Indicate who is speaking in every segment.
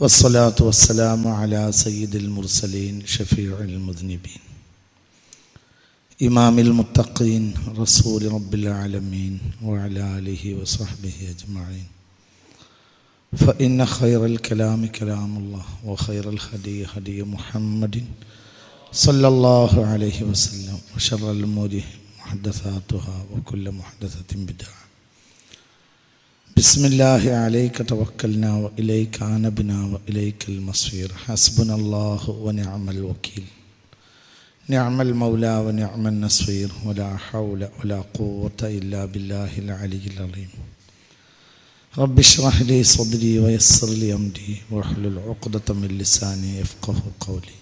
Speaker 1: والصلاة والسلام على سيد المرسلين شفيع المذنبين إمام المتقين رسول رب العالمين وعلى آله وصحبه أجمعين فإن خير الكلام كلام الله وخير الهدي هدي محمد صلى الله عليه وسلم وشر الأمور محدثاتها وكل محدثة بدعة بسم الله عليك توكلنا وإليك أنبنا وإليك المصير حسبنا الله ونعم الوكيل نعم المولى ونعم النصير ولا حول ولا قوة إلا بالله العلي العظيم رب اشرح لي صدري ويسر لي أمري واحلل عقدة من لساني يفقه قولي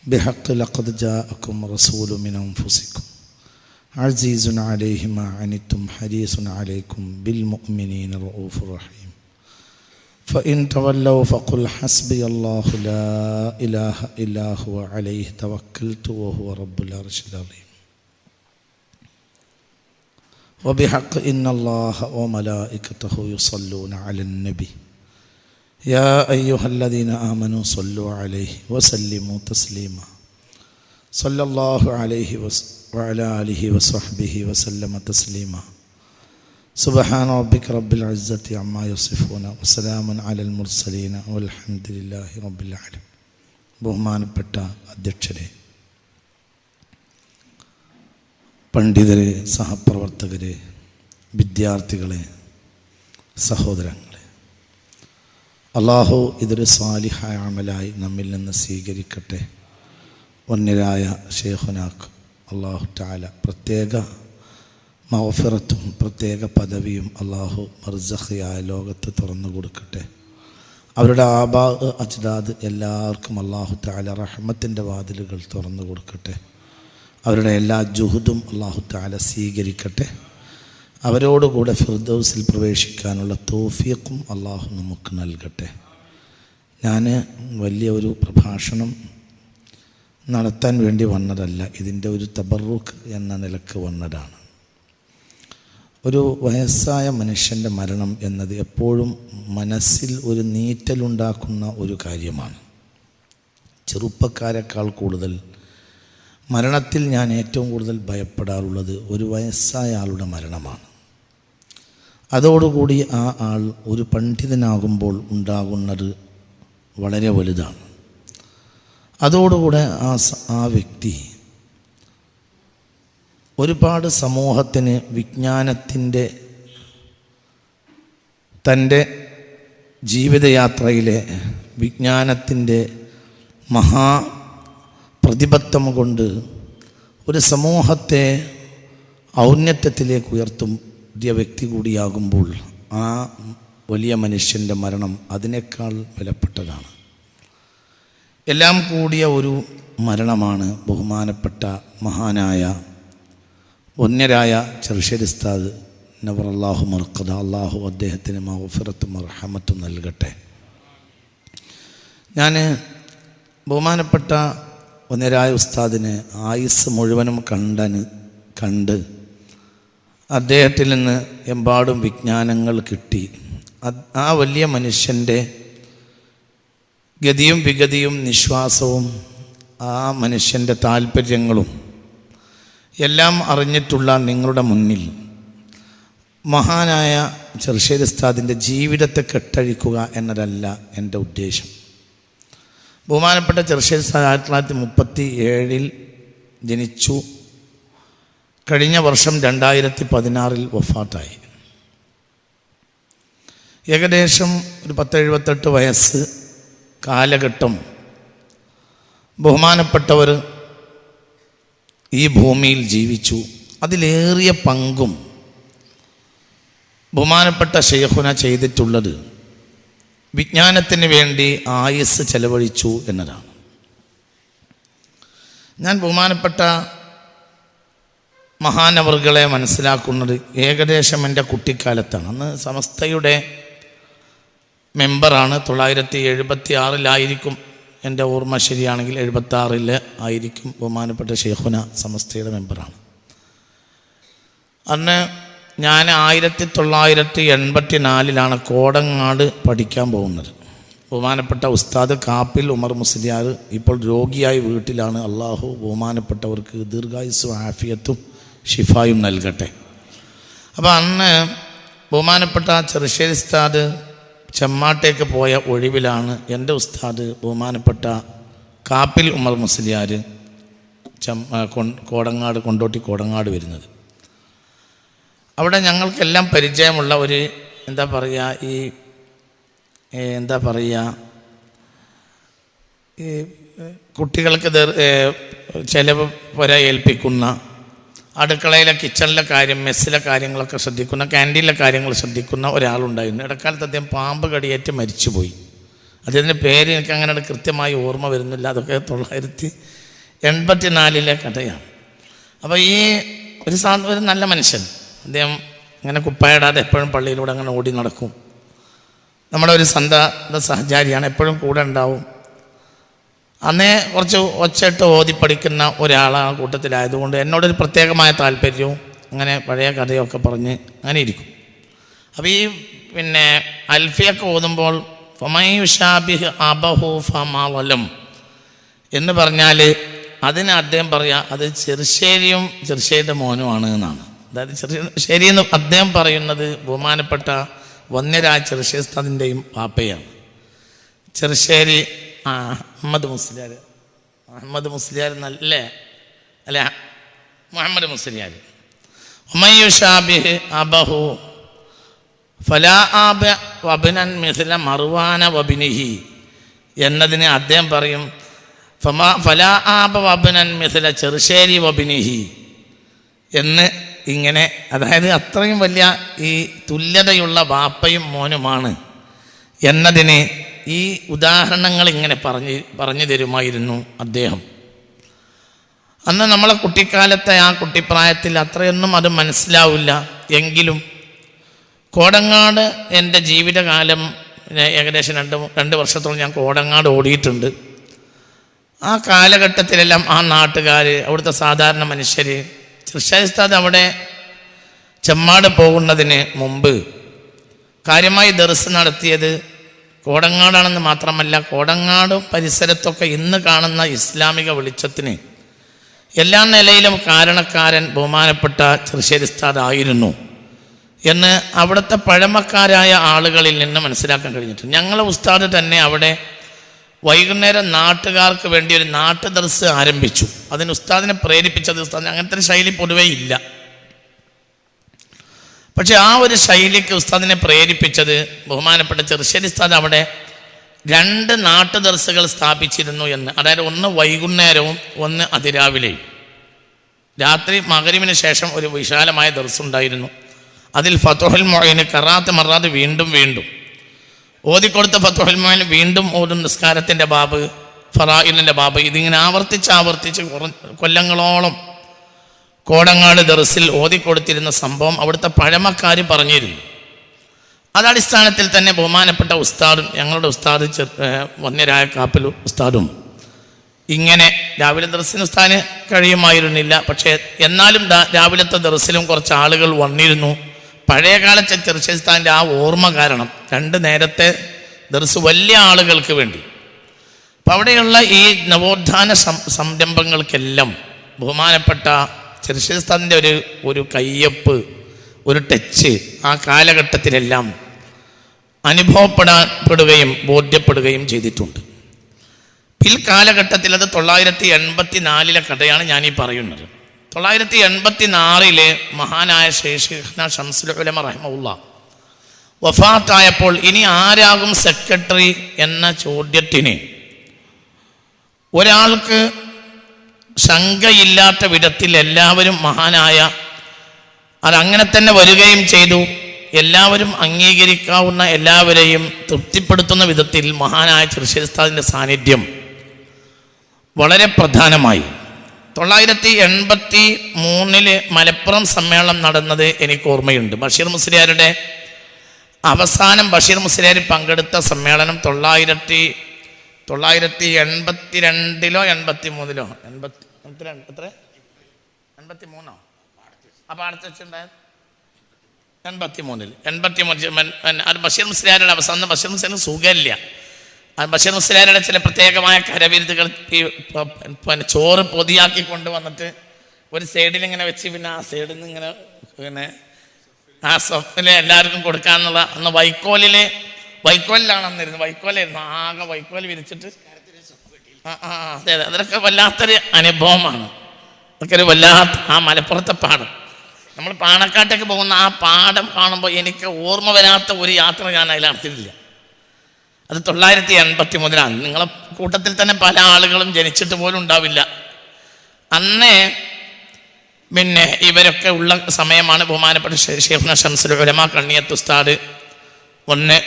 Speaker 1: بحق لقد جاءكم رسول من أنفسكم عزيز عليه ما عنتم حريص عليكم بالمؤمنين رؤوف رحيم فإن تولوا فقل حسبي الله لا إله إلا هو عليه توكلت وهو رب العرش العظيم وبحق إن الله وملائكته يصلون على النبي يا أيها الذين آمنوا صلوا عليه وسلموا تسليما صلى الله عليه وعلى آله وصحبه وسلم تسليما سبحان ربك رب العزة عما يصفون وسلام على المرسلين والحمد لله رب العالمين ബഹുമാനപ്പെട്ട അധ്യക്ഷരെ, പണ്ഡിതരെ, സഹപ്രവർത്തകരെ, വിദ്യാർത്ഥികളെ, സഹോദരങ്ങളെ, അള്ളാഹു ഇതൊരു സാലിഹായ അമലായി നമ്മിൽ നിന്ന് സ്വീകരിക്കട്ടെ. വന്യരായ ശൈഖുനാക്ക് അള്ളാഹു തആല പ്രത്യേക മഗ്ഫിറത്തും പ്രത്യേക പദവിയും അള്ളാഹു ബർസഖിയായ ലോകത്ത് തുറന്നു കൊടുക്കട്ടെ. അവരുടെ ആബാ അജ്ദാദ് എല്ലാവർക്കും അള്ളാഹു തആല റഹ്മത്തിൻ്റെ വാതിലുകൾ തുറന്നു കൊടുക്കട്ടെ. അവരുടെ എല്ലാ ജുഹുദും അള്ളാഹു തആല സ്വീകരിക്കട്ടെ. അവരോടുകൂടെ ഫിർദൗസിൽ പ്രവേശിക്കാനുള്ള തൗഫീഖും അള്ളാഹു നമുക്ക് നൽകട്ടെ. ഞാൻ വലിയ ഒരു പ്രഭാഷണം നടത്താൻ വേണ്ടി വന്നതല്ല, ഇതിൻ്റെ ഒരു തബറുക്ക് എന്ന നിലക്ക് വന്നതാണ്. ഒരു വയസ്സായ മനുഷ്യൻ്റെ മരണം എന്നത് എപ്പോഴും മനസ്സിൽ ഒരു നീറ്റലുണ്ടാക്കുന്ന ഒരു കാര്യമാണ്. ചെറുപ്പക്കാരെക്കാൾ കൂടുതൽ മരണത്തിൽ ഞാൻ ഏറ്റവും കൂടുതൽ ഭയപ്പെടാറുള്ളത് ഒരു വയസ്സായ ആളുടെ മരണമാണ്. അതോടുകൂടി ആ ആൾ ഒരു പണ്ഡിതനാകുമ്പോൾ ഉണ്ടാകുന്നത് വളരെ വലുതാണ്. അതോടുകൂടെ ആ വ്യക്തി ഒരുപാട് സമൂഹത്തിന് വിജ്ഞാനത്തിൻ്റെ തൻ്റെ ജീവിതയാത്രയിലെ വിജ്ഞാനത്തിൻ്റെ മഹാപ്രതിബദ്ധം കൊണ്ട് ഒരു സമൂഹത്തെ ഔന്നത്യത്തിലേക്ക് ഉയർത്തിയ വ്യക്തി കൂടിയാകുമ്പോൾ ആ വലിയ മനുഷ്യൻ്റെ മരണം അതിനേക്കാൾ വിലപ്പെട്ടതാണ്. എല്ലാം കൂടിയ ഒരു മരണമാണ് ബഹുമാനപ്പെട്ട മഹാനായ വന്യരായ ചെറുശ്ശേരി ഉസ്താദ് നവറല്ലാഹു മർഖദ, അള്ളാഹു അദ്ദേഹത്തിന് മഗ്ഫിറത്തും റഹ്മത്തും നൽകട്ടെ. ഞാൻ ബഹുമാനപ്പെട്ട വന്യരായ ഉസ്താദിനെ ആയുസ് മുഴുവനും കണ്ട് അദ്ദേഹത്തിൽ നിന്ന് എമ്പാടും വിജ്ഞാനങ്ങൾ കിട്ടി. ആ വലിയ മനുഷ്യൻ്റെ ഗതിയും വിഗതിയും നിശ്വാസവും ആ മനുഷ്യൻ്റെ താല്പര്യങ്ങളും എല്ലാം അറിഞ്ഞിട്ടുള്ള നിങ്ങളുടെ മുന്നിൽ മഹാനായ ചെറുശ്ശേരി ഉസ്താദിൻ്റെ ജീവിതത്തെ കെട്ടഴിക്കുക എന്നതല്ല എൻ്റെ ഉദ്ദേശം. ബഹുമാനപ്പെട്ട ചെറുശ്ശേരി ഉസ്താദ് 1937 ജനിച്ചു. കഴിഞ്ഞ വർഷം 2016 വഫാത്തായി. ഏകദേശം ഒരു 10-78 വയസ്സ് കാലഘട്ടം ബഹുമാനപ്പെട്ടവർ ഈ ഭൂമിയിൽ ജീവിച്ചു. അതിലേറിയ പങ്കും ബഹുമാനപ്പെട്ട ശൈഖുന ചെയ്തിട്ടുള്ളത് വിജ്ഞാനത്തിന് വേണ്ടി ആയുസ് ചെലവഴിച്ചു എന്നതാണ്. ഞാൻ ബഹുമാനപ്പെട്ട മഹാനവറുകളെ മനസ്സിലാക്കുന്നത് ഏകദേശം എൻ്റെ കുട്ടിക്കാലത്താണ്. അന്ന് സമസ്തയുടെ മെമ്പറാണ്. 1976 എൻ്റെ ഓർമ്മ ശരിയാണെങ്കിൽ 76 ആയിരിക്കും ബഹുമാനപ്പെട്ട ശൈഖുന സമസ്തയുടെ മെമ്പറാണ്. അന്ന് ഞാൻ 1984 കോടങ്ങാട് പഠിക്കാൻ പോകുന്നത്. ബഹുമാനപ്പെട്ട ഉസ്താദ് കാപ്പിൽ ഉമർ മുസ്ലിയാർ ഇപ്പോൾ രോഗിയായി വീട്ടിലാണ്. അള്ളാഹു ബഹുമാനപ്പെട്ടവർക്ക് ദീർഘായുസ്സും ആഫിയത്തും ഷിഫായും നൽകട്ടെ. അപ്പോൾ അന്ന് ബഹുമാനപ്പെട്ട ചെറുശ്ശേരി ഉസ്താദ് ചെമ്മാട്ടേക്ക് പോയ ഒഴിവിലാണ് എൻ്റെ ഉസ്താദ് ബഹുമാനപ്പെട്ട കാപ്പിൽ ഉമർ മുസ്ലിയാർ കോടങ്ങാട് കൊണ്ടോട്ടി കോടങ്ങാട് വരുന്നത്. അവിടെ ഞങ്ങൾക്കെല്ലാം പരിചയമുള്ള ഒരു എന്താ പറയുക ഈ കുട്ടികൾക്ക് ചിലവ് പുര ഏൽപ്പിക്കുന്ന, അടുക്കളയിലെ കിച്ചണിലെ കാര്യം, മെസ്സിലെ കാര്യങ്ങളൊക്കെ ശ്രദ്ധിക്കുന്ന, ക്യാൻറ്റീനിലെ കാര്യങ്ങൾ ശ്രദ്ധിക്കുന്ന ഒരാളുണ്ടായിരുന്നു. ഇടക്കാലത്ത് അദ്ദേഹം പാമ്പ് കടിയേറ്റ് മരിച്ചുപോയി. അദ്ദേഹത്തിൻ്റെ പേര് എനിക്ക് അങ്ങനെ കൃത്യമായി ഓർമ്മ വരുന്നില്ല. അതൊക്കെ 1984 കഥയാണ്. അപ്പോൾ ഈ ഒരു നല്ല മനുഷ്യൻ, അദ്ദേഹം ഇങ്ങനെ കുപ്പായിടാതെ എപ്പോഴും പള്ളിയിലൂടെ അങ്ങനെ ഓടി നടക്കും. നമ്മുടെ ഒരു സഹചാരിയാണ്, എപ്പോഴും കൂടെ ഉണ്ടാവും. അന്നേ കുറച്ച് ഒച്ചയിട്ട് ഓതി പഠിക്കുന്ന ഒരാളാണ് കൂട്ടത്തിലായതുകൊണ്ട് എന്നോടൊരു പ്രത്യേകമായ താല്പര്യവും അങ്ങനെ പഴയ കഥയൊക്കെ പറഞ്ഞ് അങ്ങനെ ഇരിക്കും. അപ്പോൾ ഈ അൽഫിയൊക്കെ ഓതുമ്പോൾ ഫമയുഷാബിഹ് അബഹു ഫമലം എന്ന് പറഞ്ഞാൽ അതിന് അദ്ദേഹം പറയുക അത് ചെറുശ്ശേരിയും ചെറുശ്ശേരിയുടെ മോനുമാണ് എന്നാണ്. അതായത് ചെറുശ്ശേരി എന്ന് അദ്ദേഹം പറയുന്നത് ബഹുമാനപ്പെട്ട വന്യരായ ചെറുശ്ശേരി ഉസ്താദിൻ്റെയും പാപ്പയാണ്. ചെറുശ്ശേരി അഹമ്മദ് മുസ്ലിയാർ നല്ല അല്ല മുഹമ്മദ് മുസ്ലിയാർ. ഉമയ്യുഷാബിഹ് അബഹു ഫലാ ആബ വബിനൻ മിസ്ല മർവാന വബിനിഹി എന്നതിന് അദ്ദേഹം പറയും ഫലാ ആബ വബിനൻ മിസ്ല ചെറുശ്ശേരി വബിനിഹി എന്ന്. ഇങ്ങനെ അതായത് അത്രയും വലിയ ഈ തുല്യതയുള്ള വാപ്പയും മോനുമാണ് എന്നതിന് ഈ ഉദാഹരണങ്ങൾ ഇങ്ങനെ പറഞ്ഞു തരുമായിരുന്നു അദ്ദേഹം. അന്ന് നമ്മളെ കുട്ടിക്കാലത്തെ ആ കുട്ടിപ്രായത്തിൽ അത്രയൊന്നും അത് മനസ്സിലാവില്ല. എങ്കിലും കോടങ്ങാട് എൻ്റെ ജീവിതകാലം ഏകദേശം 2 വർഷത്തോളം ഞാൻ കോടങ്ങാട് ഓടിയിട്ടുണ്ട്. ആ കാലഘട്ടത്തിലെല്ലാം ആ നാട്ടുകാർ, അവിടുത്തെ സാധാരണ മനുഷ്യർ, ചെറുശ്ശേരി ഉസ്താദ് അവിടെ ചെമ്മാട് പോകുന്നതിന് മുമ്പ് കാര്യമായി ദർസ് നടത്തിയത് കോടങ്ങാടാണെന്ന് മാത്രമല്ല, കോടങ്ങാട് പരിസരത്തൊക്കെ ഇന്ന് കാണുന്ന ഇസ്ലാമിക വെളിച്ചത്തിന് എല്ലാ നിലയിലും കാരണക്കാരൻ ബഹുമാനപ്പെട്ട ചെറുശ്ശേരി ഉസ്താദ് ആയിരുന്നു എന്ന് അവിടുത്തെ പഴമക്കാരായ ആളുകളിൽ നിന്ന് മനസ്സിലാക്കാൻ കഴിഞ്ഞിട്ടുണ്ട്. ഞങ്ങളെ ഉസ്താദ് തന്നെ അവിടെ വൈകുന്നേരം നാട്ടുകാർക്ക് വേണ്ടി ഒരു നാട്ടു ദർസ് ആരംഭിച്ചു. അതിന് ഉസ്താദിനെ പ്രേരിപ്പിച്ചത്, ഉസ്താദിന് അങ്ങനത്തെ ഒരു ശൈലി പൊതുവേ ഇല്ല. പക്ഷെ ആ ഒരു ശൈലിക്ക് ഉസ്താദിനെ പ്രേരിപ്പിച്ചത് ബഹുമാനപ്പെട്ട ചെറുശ്ശേരി ഉസ്താദ് അവിടെ 2 നാട്ടു ദർസുകൾ സ്ഥാപിച്ചിരുന്നു എന്ന്. അതായത് ഒന്ന് വൈകുന്നേരവും ഒന്ന് അതിരാവിലെയും. രാത്രി മഗ്‌രിബിന് ശേഷം ഒരു വിശാലമായ ദർസുണ്ടായിരുന്നു. അതിൽ ഫത്ഹുൽ മുഈൻ ഖറാത്ത് മറാത്ത് വീണ്ടും ഓതിക്കൊടുത്ത ഫത്ഹുൽ മുഈൻ വീണ്ടും ഓതും, നിസ്കാരത്തിൻ്റെ ബാബ്, ഫറായിലിൻ്റെ ബാബ്, ഇതിങ്ങനെ ആവർത്തിച്ച് കൊല്ലങ്ങളോളം കോടങ്ങാട് ദർസിൽ ഓതിക്കൊടുത്തിരുന്ന സംഭവം അവിടുത്തെ പഴമക്കാർ പറഞ്ഞിരുന്നു. അതടിസ്ഥാനത്തിൽ തന്നെ ബഹുമാനപ്പെട്ട ഉസ്താദും ഞങ്ങളുടെ ഉസ്താദ് വന്യരായ കാപ്പിൽ ഉസ്താദും ഇങ്ങനെ രാവിലെ ദർസിന് ഉസ്താദിന് കഴിയുമായിരുന്നില്ല. പക്ഷേ എന്നാലും രാവിലത്തെ ദർസിലും കുറച്ച് ആളുകൾ വന്നിരുന്നു. പഴയകാലത്തെ ചെറുശ്ശേരി ഉസ്താദിൻ്റെ ആ ഓർമ്മ കാരണം 2 നേരത്തെ ദർസ് വലിയ ആളുകൾക്ക് വേണ്ടി. അപ്പം അവിടെയുള്ള ഈ നവോത്ഥാന സംരംഭങ്ങൾക്കെല്ലാം ബഹുമാനപ്പെട്ട ചെറുശ്ശേരി ഉസ്താദിൻ്റെ ഒരു കയ്യൊപ്പ്, ഒരു ടച്ച് ആ കാലഘട്ടത്തിലെല്ലാം അനുഭവപ്പെടുകയും ബോധ്യപ്പെടുകയും ചെയ്തിട്ടുണ്ട്. പിൽക്കാലഘട്ടത്തിൽ അത് 1984 കഥയാണ് ഞാനീ പറയുന്നത്. 1984 മഹാനായ ശൈഖുന ശംസുൽ ഉലമ റഹിമഹുല്ലാഹ് വഫാത്തായപ്പോൾ ഇനി ആരാകും സെക്രട്ടറി എന്ന ചോദ്യത്തിന് ഒരാൾക്ക് ശങ്കയില്ലാത്ത വിധത്തിൽ എല്ലാവരും മഹാനായ അതങ്ങനെ തന്നെ വരികയും ചെയ്തു. എല്ലാവരും അംഗീകരിക്കാവുന്ന, എല്ലാവരെയും തൃപ്തിപ്പെടുത്തുന്ന വിധത്തിൽ മഹാനായ ചെറുശ്ശേരി ഉസ്താദിൻ്റെ സാന്നിധ്യം വളരെ പ്രധാനമായി. 1983 മലപ്പുറം സമ്മേളനം നടന്നത് എനിക്ക് ഓർമ്മയുണ്ട്. ബഷീർ മുസ്ലിയാരുടെ അവസാനം ബഷീർ മുസ്ലിയാർ പങ്കെടുത്ത സമ്മേളനം 1982 83 എത്ര 83 അപ്പോൾ അടുത്ത വെച്ചിട്ടുണ്ടായത് 83 ബഷീർ മുസ്ലിയാരുടെ അവസാനം. ബഷീർ മുസ്ലിയാറിന് സുഖമില്ല,
Speaker 2: ബഷീർ മുസ്ലിയാരുടെ ചില പ്രത്യേകമായ കരവിരുതുകൾ, ഈ പിന്നെ ചോറ് പൊതിയാക്കി കൊണ്ടുവന്നിട്ട് ഒരു സൈഡിൽ ഇങ്ങനെ വെച്ച് പിന്നെ ആ സൈഡിൽ നിന്ന് ഇങ്ങനെ പിന്നെ ആ സ്വപ്നിൽ എല്ലാവർക്കും കൊടുക്കാന്നുള്ള, അന്ന് വൈക്കോലിലാണ് അന്നിരുന്നത്, വൈക്കോലായിരുന്നു, ആകെ വൈക്കോൽ വിരിച്ചിട്ട് അതെ അതൊക്കെ വല്ലാത്തൊരു അനുഭവമാണ്. അതൊക്കെ ഒരു വല്ലാത്ത ആ മലപ്പുറത്തെ പാടം, നമ്മൾ പാണക്കാട്ടേക്ക് പോകുന്ന ആ പാടം കാണുമ്പോൾ എനിക്ക് ഓർമ്മ വരാത്ത ഒരു യാത്ര ഞാൻ അതിൽ നടത്തിയിട്ടില്ല. അത് 1983 നിങ്ങളെ കൂട്ടത്തിൽ തന്നെ പല ആളുകളും ജനിച്ചിട്ട് പോലും ഉണ്ടാവില്ല. അന്ന് പിന്നെ ഇവരൊക്കെ ഉള്ള സമയമാണ്. ബഹുമാനപ്പെട്ട ഷെയ്ഖുന ശംസുൽ ഉലമ കണ്ണിയത്ത് ഉസ്താദ് ഒന്ന്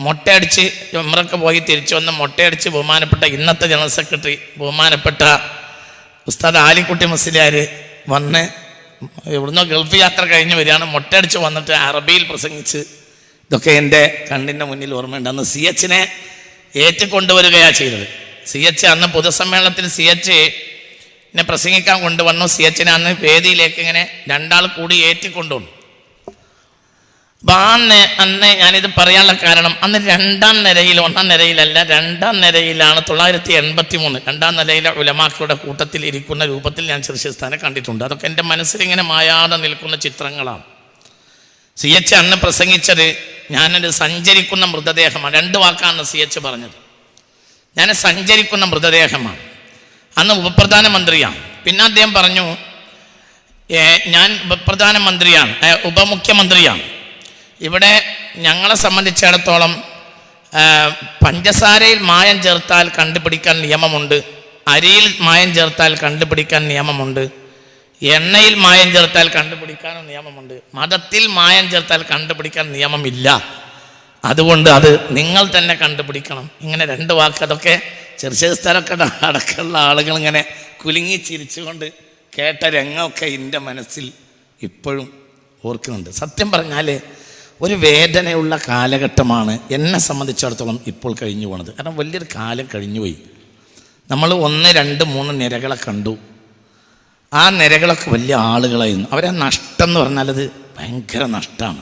Speaker 2: മൊട്ടയടിച്ച് ഉംറക്ക് പോയി തിരിച്ചു വന്ന് മൊട്ടയടിച്ച് ബഹുമാനപ്പെട്ട ഇന്നത്തെ ജനറൽ സെക്രട്ടറി ബഹുമാനപ്പെട്ട ഉസ്താദ് ആലിക്കുട്ടി മുസ്ലിയാർ വന്ന് ഇവിടുന്ന് ഗൾഫ് യാത്ര കഴിഞ്ഞ് വരികയാണ്. മൊട്ടയടിച്ച് വന്നിട്ട് അറബിയിൽ പ്രസംഗിച്ച്, ഇതൊക്കെ എൻ്റെ കണ്ണിൻ്റെ മുന്നിൽ ഓർമ്മയുണ്ട്. അന്ന് CH ഏറ്റുകൊണ്ടുവരികയാണ് ചെയ്തത്. CH അന്ന് പൊതുസമ്മേളനത്തിൽ CH പ്രസംഗിക്കാൻ കൊണ്ടുവന്നു. CH അന്ന് വേദിയിലേക്ക് ഇങ്ങനെ രണ്ടാൾ കൂടി ഏറ്റിക്കൊണ്ടുവന്നു. അപ്പം അന്ന് ഞാനിത് പറയാനുള്ള കാരണം, അന്ന് രണ്ടാം നിരയിൽ, ഒന്നാം നിരയിലല്ല, രണ്ടാം നിരയിലാണ് 1983 രണ്ടാം നിരയിലെ ഉലമാക്കളുടെ കൂട്ടത്തിൽ ഇരിക്കുന്ന രൂപത്തിൽ ഞാൻ ചെറുശ്ശേസ്ഥാനെ കണ്ടിട്ടുണ്ട്. അതൊക്കെ എൻ്റെ മനസ്സിലിങ്ങനെ മായാതെ നിൽക്കുന്ന ചിത്രങ്ങളാണ്. CH അന്ന് പ്രസംഗിച്ചത് ഞാനൊരു സഞ്ചരിക്കുന്ന മൃതദേഹമാണ്. 2 വാക്കാണ് CH പറഞ്ഞത്. ഞാൻ സഞ്ചരിക്കുന്ന മൃതദേഹമാണ്. അന്ന് ഉപപ്രധാനമന്ത്രിയാണ്. പിന്നെ അദ്ദേഹം പറഞ്ഞു, ഞാൻ ഉപപ്രധാനമന്ത്രിയാണ്, ഉപമുഖ്യമന്ത്രിയാണ്. ഇവിടെ ഞങ്ങളെ സംബന്ധിച്ചിടത്തോളം പഞ്ചസാരയിൽ മായം ചേർത്താൽ കണ്ടുപിടിക്കാൻ നിയമമുണ്ട്, അരിയിൽ മായം ചേർത്താൽ കണ്ടുപിടിക്കാൻ നിയമമുണ്ട്, എണ്ണയിൽ മായം ചേർത്താൽ കണ്ടുപിടിക്കാനും നിയമമുണ്ട്, മതത്തിൽ മായം ചേർത്താൽ കണ്ടുപിടിക്കാൻ നിയമമില്ല. അതുകൊണ്ട് അത് നിങ്ങൾ തന്നെ കണ്ടുപിടിക്കണം. ഇങ്ങനെ 2 വാക്ക്. അതൊക്കെ ചെറുശ്ശേസ്ഥാനൊക്കെ അടക്കമുള്ള ആളുകൾ ഇങ്ങനെ കുലുങ്ങി ചിരിച്ചുകൊണ്ട് കേട്ട രംഗമൊക്കെ എൻ്റെ മനസ്സിൽ ഇപ്പോഴും ഓർക്കുന്നുണ്ട്. സത്യം പറഞ്ഞാൽ ഒരു വേദനയുള്ള കാലഘട്ടമാണ് എന്നെ സംബന്ധിച്ചിടത്തോളം ഇപ്പോൾ കഴിഞ്ഞു പോണത്. കാരണം വലിയൊരു കാലം കഴിഞ്ഞുപോയി. നമ്മൾ 1, 2, 3 നിരകളെ കണ്ടു. ആ നിരകളൊക്കെ വലിയ ആളുകളായിരുന്നു. അവരെ നഷ്ടം എന്ന് പറഞ്ഞാൽ അത് ഭയങ്കര നഷ്ടമാണ്.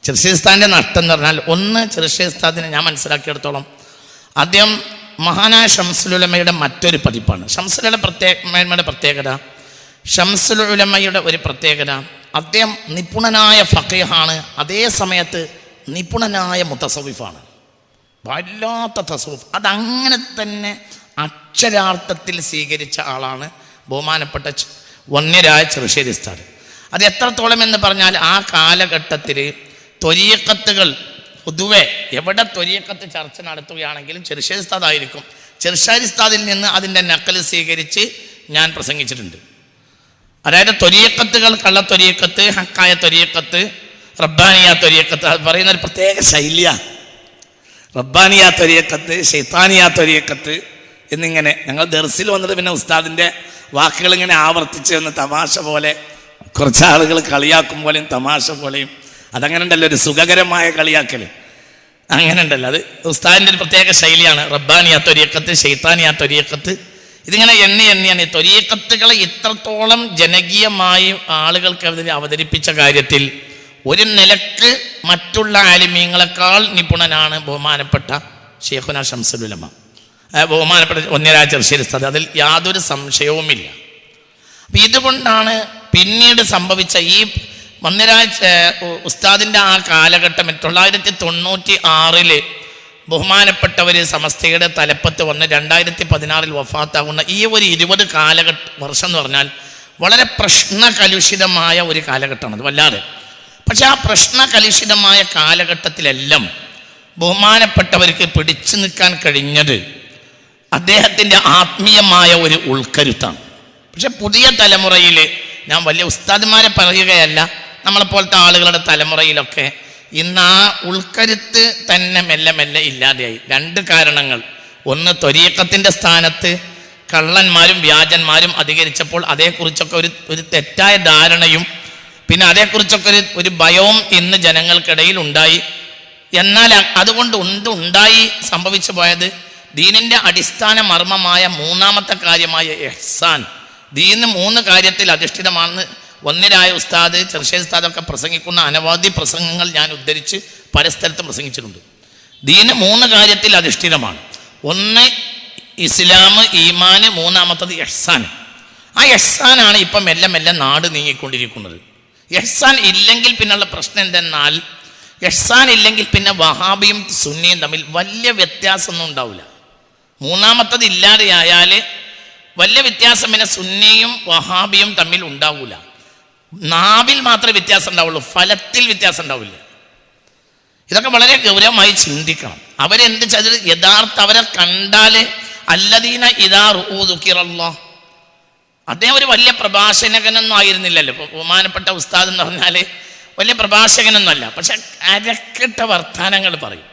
Speaker 2: ചെറുശ്ശേസ്ഥാൻ്റെ നഷ്ടം എന്ന് പറഞ്ഞാൽ, ഒന്ന് ചെറുശ്ശേസ്ഥാദിനെ ഞാൻ മനസ്സിലാക്കിയെടുത്തോളം അദ്ദേഹം മഹാനായ ശംസുൽ ഉലമയുടെ മറ്റൊരു പതിപ്പാണ്. ശംസുൽ ഉലമയുടെ പ്രത്യേകത, ശംസുൽ ഉലമയുടെ ഒരു പ്രത്യേകത, അദ്ദേഹം നിപുണനായ ഫഖീഹാണ്, അതേ സമയത്ത് നിപുണനായ മുതസവ്വിഫാണ്. വല്ലാത്ത തസവുഫ്. അതങ്ങനെ തന്നെ അക്ഷരാർത്ഥത്തിൽ സ്വീകരിച്ച ആളാണ് ബഹുമാനപ്പെട്ട വന്യരായ ചെറുശ്ശേരി ഉസ്താദ്. അത് എത്രത്തോളം എന്ന് പറഞ്ഞാൽ, ആ കാലഘട്ടത്തിൽ ത്വരീഖത്തുകൾ പൊതുവെ എവിടെ ത്വരീഖത്ത് ചർച്ച നടത്തുകയാണെങ്കിലും ചെറുശ്ശേരി ഉസ്താദ് ആയിരിക്കും. ചെറുശ്ശേരി ഉസ്താദിൽ നിന്ന് അതിൻ്റെ നക്കൽ സ്വീകരിച്ച് ഞാൻ പ്രസംഗിച്ചിട്ടുണ്ട്. അതായത് ത്വരീഖത്തുകൾ, കള്ള ത്വരീഖത്ത്, ഹക്കായ ത്വരീഖത്ത്, റബ്ബാനിയ ത്വരീഖത്ത്, അത് പറയുന്ന ഒരു പ്രത്യേക ശൈലിയാണ്. റബ്ബാനിയ ത്വരീഖത്ത്, ശൈത്താനിയ ത്വരീഖത്ത് എന്നിങ്ങനെ. ഞങ്ങൾ ദർസിൽ വന്നത് പിന്നെ ഉസ്താദിൻ്റെ വാക്കുകൾ ഇങ്ങനെ ആവർത്തിച്ച് എന്ന് തമാശ പോലെ, കുറച്ച് ആളുകൾ കളിയാക്കും പോലെയും തമാശ പോലെയും. അതങ്ങനെ ഉണ്ടല്ലോ, ഒരു സുഖകരമായ കളിയാക്കൽ അങ്ങനെ ഉണ്ടല്ലോ. അത് ഉസ്താദിൻ്റെ ഒരു പ്രത്യേക ശൈലിയാണ്. റബ്ബാനിയ ത്വരീഖത്ത്, ശൈത്താനിയ ത്വരീഖത്ത്, ഇതിങ്ങനെ എണ്ണിയാണ്. ത്വരീഖത്തുകളെ ഇത്രത്തോളം ജനകീയമായി ആളുകൾക്ക് അവതരിപ്പിച്ച കാര്യത്തിൽ ഒരു നിലക്ക് മറ്റുള്ള ആലിമീങ്ങളെക്കാൾ നിപുണനാണ് ബഹുമാനപ്പെട്ട ഷെയ്ഖുന ശംസുൽ ഉലമ, ബഹുമാനപ്പെട്ട വന്യരായ ചെറുശ്ശേരി ഉസ്താദ്. അതിൽ യാതൊരു സംശയവുമില്ല. അപ്പം ഇതുകൊണ്ടാണ് പിന്നീട് സംഭവിച്ച ഈ വന്യരായ ഉസ്താദിൻ്റെ ആ കാലഘട്ടം 1996 ബഹുമാനപ്പെട്ടവർ സമസ്തയുടെ തലപ്പത്ത് വന്ന് 2016 വഫാത്താകുന്ന ഈ ഒരു 20 വർഷം എന്ന് പറഞ്ഞാൽ വളരെ പ്രശ്നകലുഷിതമായ ഒരു കാലഘട്ടമാണ്. അത് വല്ലാതെ. പക്ഷെ ആ പ്രശ്നകലുഷിതമായ കാലഘട്ടത്തിലെല്ലാം ബഹുമാനപ്പെട്ടവർക്ക് പിടിച്ചു നിൽക്കാൻ കഴിഞ്ഞത് അദ്ദേഹത്തിൻ്റെ ആത്മീയമായ ഒരു ഉൾക്കരുത്താണ്. പക്ഷെ പുതിയ തലമുറയിൽ, ഞാൻ വലിയ ഉസ്താദ്മാരെ പറയുകയല്ല, നമ്മളെപ്പോലത്തെ ആളുകളുടെ തലമുറയിലൊക്കെ ഇന്ന് ആ ഉൾക്കരുത്ത് തന്നെ മെല്ലെ മെല്ലെ ഇല്ലാതെയായി. 2 കാരണങ്ങൾ. ഒന്ന്, ത്വരീഖത്തിൻ്റെ സ്ഥാനത്ത് കള്ളന്മാരും വ്യാജന്മാരും അധികരിച്ചപ്പോൾ അതേക്കുറിച്ചൊക്കെ ഒരു തെറ്റായ ധാരണയും പിന്നെ അതേക്കുറിച്ചൊക്കെ ഒരു ഭയവും ഇന്ന് ജനങ്ങൾക്കിടയിൽ ഉണ്ടായി. എന്നാൽ അതുകൊണ്ട് ഉണ്ടായി സംഭവിച്ചു പോയത് ദീനിൻ്റെ അടിസ്ഥാന മർമ്മമായ 3ാമത്തെ കാര്യമായ ഇഹ്സാൻ, ദീന് 3 കാര്യത്തിൽ അധിഷ്ഠിതമാണെന്ന് വന്യരായ ഉസ്താദ്, ചെറുശ്ശേരി ഉസ്താദൊക്കെ പ്രസംഗിക്കുന്ന അനവധി പ്രസംഗങ്ങൾ ഞാൻ ഉദ്ധരിച്ച് പരസ്ഥലത്തും പ്രസംഗിച്ചിട്ടുണ്ട്. ദീന് 3 കാര്യത്തിൽ അധിഷ്ഠിതമാണ്. ഒന്ന് ഇസ്ലാം, ഈമാന്, മൂന്നാമത്തത് ഇഹ്സാൻ. ആ ഇഹ്സാനാണ് ഇപ്പം മെല്ലെ മെല്ലെ നാട് നീങ്ങിക്കൊണ്ടിരിക്കുന്നത്. ഇഹ്സാൻ ഇല്ലെങ്കിൽ പിന്നുള്ള പ്രശ്നം എന്തെന്നാൽ, ഇഹ്സാൻ ഇല്ലെങ്കിൽ പിന്നെ വഹാബിയും സുന്നിയും തമ്മിൽ വലിയ വ്യത്യാസമൊന്നും ഉണ്ടാവില്ല. മൂന്നാമത്തത് ഇല്ലാതെയായാൽ വലിയ വ്യത്യാസം പിന്നെ സുന്നിയും വഹാബിയും തമ്മിൽ ഉണ്ടാവില്ല. നാവിൽ മാത്രമേ വ്യത്യാസം ഉണ്ടാവുള്ളൂ, ഫലത്തിൽ വ്യത്യാസം ഉണ്ടാവില്ല. ഇതൊക്കെ വളരെ ഗൗരവമായി ചിന്തിക്കണം. അവരെന്ത് ചെയ്തത്, യഥാർത്ഥ അവരെ കണ്ടാൽ അല്ലദീന ഇദാ റൂഉ ദുക്കിറല്ലാഹ്, അദ്ദേഹം ഒരു വലിയ പ്രഭാഷകനൊന്നും ആയിരുന്നില്ലല്ലോ. ബഹുമാനപ്പെട്ട ഉസ്താദ് എന്ന് പറഞ്ഞാൽ വലിയ പ്രഭാഷകനൊന്നുമല്ല, പക്ഷെ അരക്കെട്ട വർത്താനങ്ങൾ പറയും.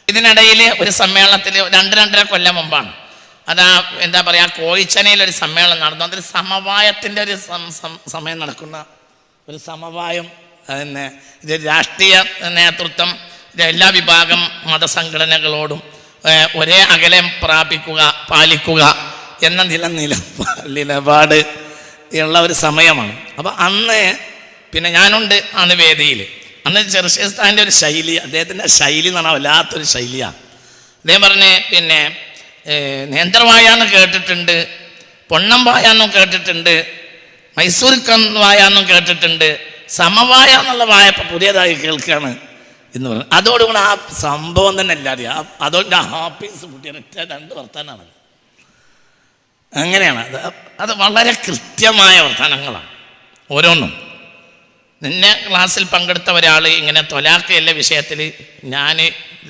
Speaker 2: ഇതിനിടയിൽ ഒരു സമ്മേളനത്തിൽ 2-2.5 കൊല്ലം മുമ്പാണ്, അതാ എന്താ പറയുക, കോഴിച്ചനയിലൊരു സമ്മേളനം നടന്നു. അതിൽ സമവായത്തിൻ്റെ ഒരു സമയം നടക്കുന്ന ഒരു സമവായം. പിന്നെ ഇത് രാഷ്ട്രീയ നേതൃത്വം എല്ലാ വിഭാഗം മതസംഘടനകളോടും ഒരേ അകലം പാലിക്കുക എന്ന നിലപാട് ഉള്ള ഒരു സമയമാണ്. അപ്പോൾ അന്ന് പിന്നെ ഞാനുണ്ട് അന്ന് വേദിയിൽ. അന്ന് ചെറുശ്ശേസ്ഥാൻ്റെ ഒരു ശൈലി, അദ്ദേഹത്തിൻ്റെ ശൈലി എന്ന് പറഞ്ഞാൽ വല്ലാത്തൊരു ശൈലിയാണ്. അദ്ദേഹം പറഞ്ഞ് പിന്നെ നേന്ത്രവായാന്ന് കേട്ടിട്ടുണ്ട്, പൊണ്ണംവായാന്നും കേട്ടിട്ടുണ്ട്, മൈസൂർ വായാന്നും കേട്ടിട്ടുണ്ട്, സമവായ എന്നുള്ള വായ ഇപ്പം പുതിയതായി കേൾക്കുകയാണ് എന്ന് പറഞ്ഞു. അതോടുകൂടി ആ സംഭവം തന്നെ എല്ലാവരും അതോടെ ഹാപ്പീസ് കുട്ടിയ 2 വർത്താനാണ്. അങ്ങനെയാണ് അത് വളരെ കൃത്യമായ വർത്തമാനങ്ങളാണ് ഓരോന്നും. നിന്നെ ക്ലാസ്സിൽ പങ്കെടുത്ത ഒരാൾ ഇങ്ങനെ തൊലാഖ് എല്ലാ വിഷയത്തിൽ ഞാൻ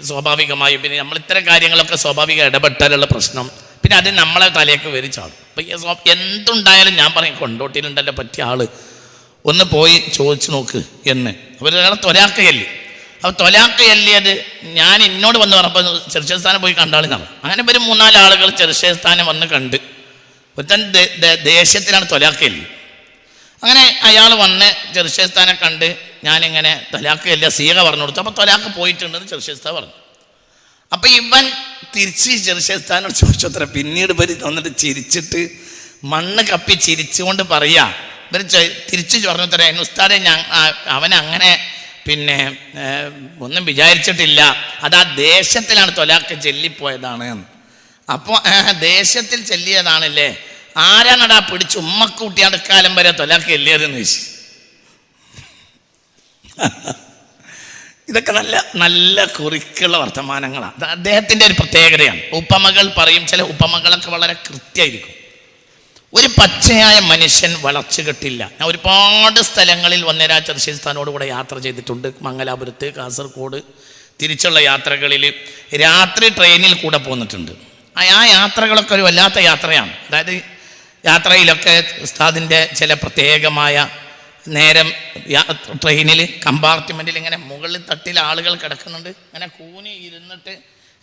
Speaker 2: സ്വാഭാവികമായും പിന്നെ നമ്മൾ ഇത്തരം കാര്യങ്ങളൊക്കെ സ്വാഭാവിക ഇടപെട്ടാലുള്ള പ്രശ്നം പിന്നെ അത് നമ്മളെ തലയൊക്കെ വരിച്ചാടും. അപ്പം എന്തുണ്ടായാലും ഞാൻ പറയും കൊണ്ടോട്ടിയിലുണ്ടല്ലോ പറ്റിയ ആൾ ഒന്ന് പോയി ചോദിച്ചു നോക്ക് എന്ന്. അവരൊരാളെ തൊലാഖയല്ലേ, അപ്പോൾ തൊലാഖ് എല്ലിയത് ഞാൻ എന്നോട് വന്ന് പറഞ്ഞപ്പോൾ ചെറുശ്ശേസ്ഥാനം പോയി കണ്ടാളിന്നാണ്. അങ്ങനെ ഒരു 3-4 ആളുകൾ ചെറുശ്ശേസ്ഥാനം വന്ന് കണ്ട് ഒരുത്തൻ ദേഷ്യത്തിലാണ് തൊലാഖ് എല്ലി. അങ്ങനെ അയാൾ വന്ന് ചെറുശ്ശേസ്ഥാനെ കണ്ട് ഞാനിങ്ങനെ തൊലാഖ് എല്ല സീക പറഞ്ഞു കൊടുത്തു. അപ്പോൾ തൊലാഖ് പോയിട്ടുണ്ടെന്ന് ചെറുശ്ശേസ്ഥാൻ പറഞ്ഞു. അപ്പം ഇവൻ തിരിച്ച് ചെറുശ്ശേസ്ഥാനോട് ചോദിച്ചത്ര. പിന്നീട് ഇവർ വന്നിട്ട് ചിരിച്ചിട്ട് മണ്ണ് കപ്പി ചിരിച്ചുകൊണ്ട് പറയുക, ഇവർ തിരിച്ച് പറഞ്ഞു തരാം ഉസ്താദെ അവനങ്ങനെ പിന്നെ ഒന്നും വിചാരിച്ചിട്ടില്ല, അത് ആ ദേശത്തിലാണ് തൊലാഖ് ചെല്ലിപ്പോയതാണ്. അപ്പോൾ ദേശത്തിൽ ചെല്ലിയതാണല്ലേ, ആരാണടാ പിടിച്ച് ഉമ്മക്കൂട്ടി അടുക്കാലം വരെ തൊലാഖ് എല്ലിയതെന്ന് ചോദിച്ചു. ഇതൊക്കെ നല്ല നല്ല കുറിക്കുള്ള വർത്തമാനങ്ങളാണ്. അത് അദ്ദേഹത്തിൻ്റെ ഒരു പ്രത്യേകതയാണ്. ഉപമകൾ പറയും, ചില ഉപമകളൊക്കെ വളരെ കൃത്യമായിരിക്കും. ഒരു പച്ചയായ മനുഷ്യൻ വളർച്ച കിട്ടില്ല. ഞാൻ ഒരുപാട് സ്ഥലങ്ങളിൽ വന്നേരാ ചെറുശ്ശേസ്ഥാനോട് കൂടെ യാത്ര ചെയ്തിട്ടുണ്ട്. മംഗലാപുരത്ത്, കാസർഗോഡ്, തിരിച്ചുള്ള യാത്രകളിൽ രാത്രി ട്രെയിനിൽ കൂടെ പോന്നിട്ടുണ്ട്. ആ യാത്രകളൊക്കെ ഒരു വല്ലാത്ത യാത്രയാണ്. അതായത് യാത്രയിലൊക്കെ ഉസ്താദിൻ്റെ ചില പ്രത്യേകമായ നേരം ട്രെയിനിൽ കമ്പാർട്ട്മെൻറ്റിൽ ഇങ്ങനെ മുകളിൽ തട്ടിൽ ആളുകൾ കിടക്കുന്നുണ്ട്. ഇങ്ങനെ കൂനി ഇരുന്നിട്ട്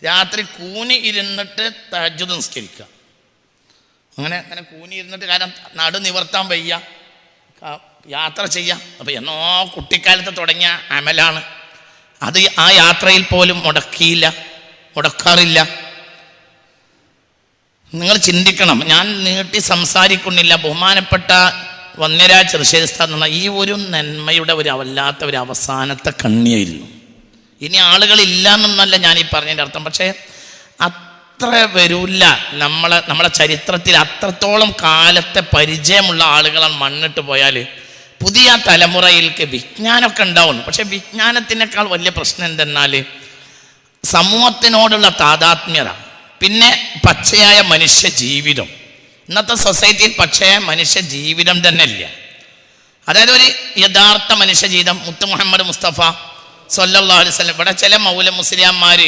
Speaker 2: രാത്രി കൂനി ഇരുന്നിട്ട് തഹജ്ജുദ് നിസ്കരിക്കുക. അങ്ങനെ അങ്ങനെ കൂനി ഇരുന്നിട്ട്, കാരണം നടു നിവർത്താൻ വയ്യ, യാത്ര ചെയ്യാം. അപ്പോൾ എന്നോ കുട്ടിക്കാലത്ത് തുടങ്ങിയ അമലാണ് അത്. ആ യാത്രയിൽ പോലും മുടക്കാറില്ല. നിങ്ങൾ ചിന്തിക്കണം. ഞാൻ നീട്ടി സംസാരിക്കുന്നില്ല. ബഹുമാനപ്പെട്ട വന്യരാജ് ചെറുശ്ശേരിസ്ഥാൻ എന്ന് പറഞ്ഞാൽ ഈ ഒരു നന്മയുടെ ഒരു വല്ലാത്ത ഒരു അവസാനത്തെ കണ്ണിയായിരുന്നു. ഇനി ആളുകളില്ല എന്നൊന്നല്ല ഞാൻ ഈ പറഞ്ഞതിൻ്റെ അർത്ഥം, പക്ഷേ അത്ര വരില്ല. നമ്മളെ ചരിത്രത്തിൽ അത്രത്തോളം കാലത്തെ പരിചയമുള്ള ആളുകളാണ് മണ്ണിട്ട് പോയാൽ പുതിയ തലമുറയിലേക്ക് വിജ്ഞാനമൊക്കെ ഉണ്ടാവുന്നു. പക്ഷെ വിജ്ഞാനത്തിനേക്കാൾ വലിയ പ്രശ്നം എന്തെന്നാൽ സമൂഹത്തിനോടുള്ള താതാത്മ്യത, പിന്നെ പച്ചയായ മനുഷ്യ ജീവിതം. ഇന്നത്തെ സൊസൈറ്റിയിൽ പച്ചയായ മനുഷ്യ ജീവിതം തന്നെ ഇല്ല. അതായത് ഒരു യഥാർത്ഥ മനുഷ്യ ജീവിതം. മുത്ത് മുഹമ്മദ് മുസ്തഫ സല്ലല്ലാഹു അലൈഹി വസല്ലം, ഇവിടെ ചില മൗല മുസ്ലിയാന്മാർ,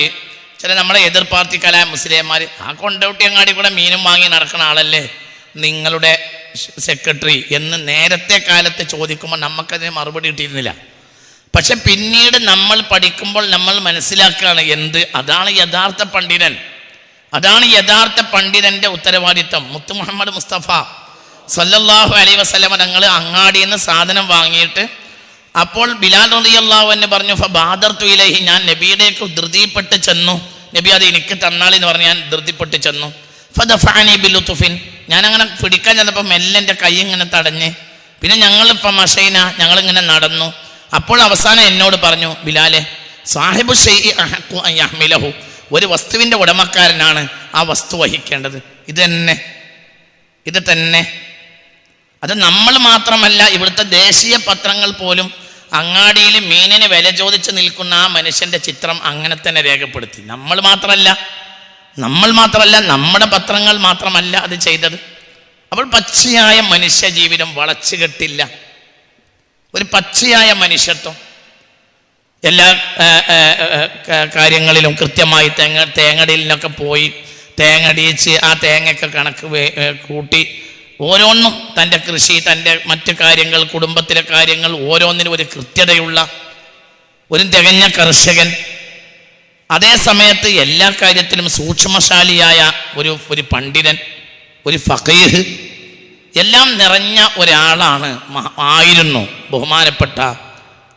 Speaker 2: ചില നമ്മളെ എതിർ പാർട്ടിക്കാരായ മുസ്ലിംമാർ, ആ കൊണ്ടോട്ടിയങ്ങാടി കൂടെ മീനും വാങ്ങി നടക്കുന്ന ആളല്ലേ നിങ്ങളുടെ സെക്രട്ടറി എന്ന് നേരത്തെ കാലത്ത് ചോദിക്കുമ്പോൾ നമുക്കതിന് മറുപടി കിട്ടിയിരുന്നില്ല. പക്ഷെ പിന്നീട് നമ്മൾ പഠിക്കുമ്പോൾ നമ്മൾ മനസ്സിലാക്കുകയാണ് അതാണ് യഥാർത്ഥ പണ്ഡിതൻ. അതാണ് യഥാർത്ഥ പണ്ഡിതൻ്റെ ഉത്തരവാദിത്വം. മുത്ത് മുഹമ്മദ് മുസ്തഫ സല്ലല്ലാഹു അലൈഹി വസല്ലം തങ്ങൾ അങ്ങാടിയിൽ നിന്ന് സാധനം വാങ്ങിയിട്ട് അപ്പോൾ ബിലാൽ റളിയല്ലാഹു അൻഹു പറഞ്ഞു, ഫബാദർതു ഇലൈഹി, ഞാൻ നബിയിലേക്ക് ധൃതിപ്പെട്ട് ചെന്നു. നബി അത് എനിക്ക് തന്നാളെന്ന് പറഞ്ഞ് ഞാൻ ധൃതിപ്പെട്ട് ചെന്നു. ഫദഫഅനി ബിലുതുഫിൻ, ഞാനങ്ങനെ പിടിക്കാൻ ചെന്നപ്പോൾ മെല്ലെ എൻ്റെ കൈ ഇങ്ങനെ തടഞ്ഞ്. പിന്നെ ഞങ്ങളിങ്ങനെ നടന്നു. അപ്പോൾ അവസാനം എന്നോട് പറഞ്ഞു, ബിലാലെ സാഹിബു ഷൈഇ അഹഖു അൻ യഹ്മിലഹു, ഒരു വസ്തുവിൻ്റെ ഉടമക്കാരനാണ് ആ വസ്തു വഹിക്കേണ്ടത്? ഇത് തന്നെ. അത് നമ്മൾ മാത്രമല്ല, ഇവിടുത്തെ ദേശീയ പത്രങ്ങൾ പോലും അങ്ങാടിയിൽ മീനിന് വില ചോദിച്ച് നിൽക്കുന്ന ആ മനുഷ്യൻ്റെ ചിത്രം അങ്ങനെ തന്നെ രേഖപ്പെടുത്തി. നമ്മൾ മാത്രമല്ല, നമ്മുടെ പത്രങ്ങൾ മാത്രമല്ല അത് ചെയ്തത്. അപ്പോൾ പച്ചയായ മനുഷ്യ ജീവിതം വളച്ചുകെട്ടില്ല, ഒരു പച്ചയായ മനുഷ്യത്വം എല്ലാ കാര്യങ്ങളിലും കൃത്യമായി തേങ്ങടിയിലൊക്കെ പോയി തേങ്ങടിയിച്ച് ആ തേങ്ങയൊക്കെ കണക്ക് കൂട്ടി ഓരോന്നും തൻ്റെ കൃഷി, തൻ്റെ മറ്റു കാര്യങ്ങൾ, കുടുംബത്തിലെ കാര്യങ്ങൾ ഓരോന്നിനും ഒരു കൃത്യതയുള്ള ഒരു തികഞ്ഞ കർഷകൻ, അതേ സമയത്ത് എല്ലാ കാര്യത്തിലും സൂക്ഷ്മശാലിയായ ഒരു പണ്ഡിതൻ, ഒരു ഫഖീഹ്, എല്ലാം നിറഞ്ഞ ആയിരുന്നു ബഹുമാനപ്പെട്ട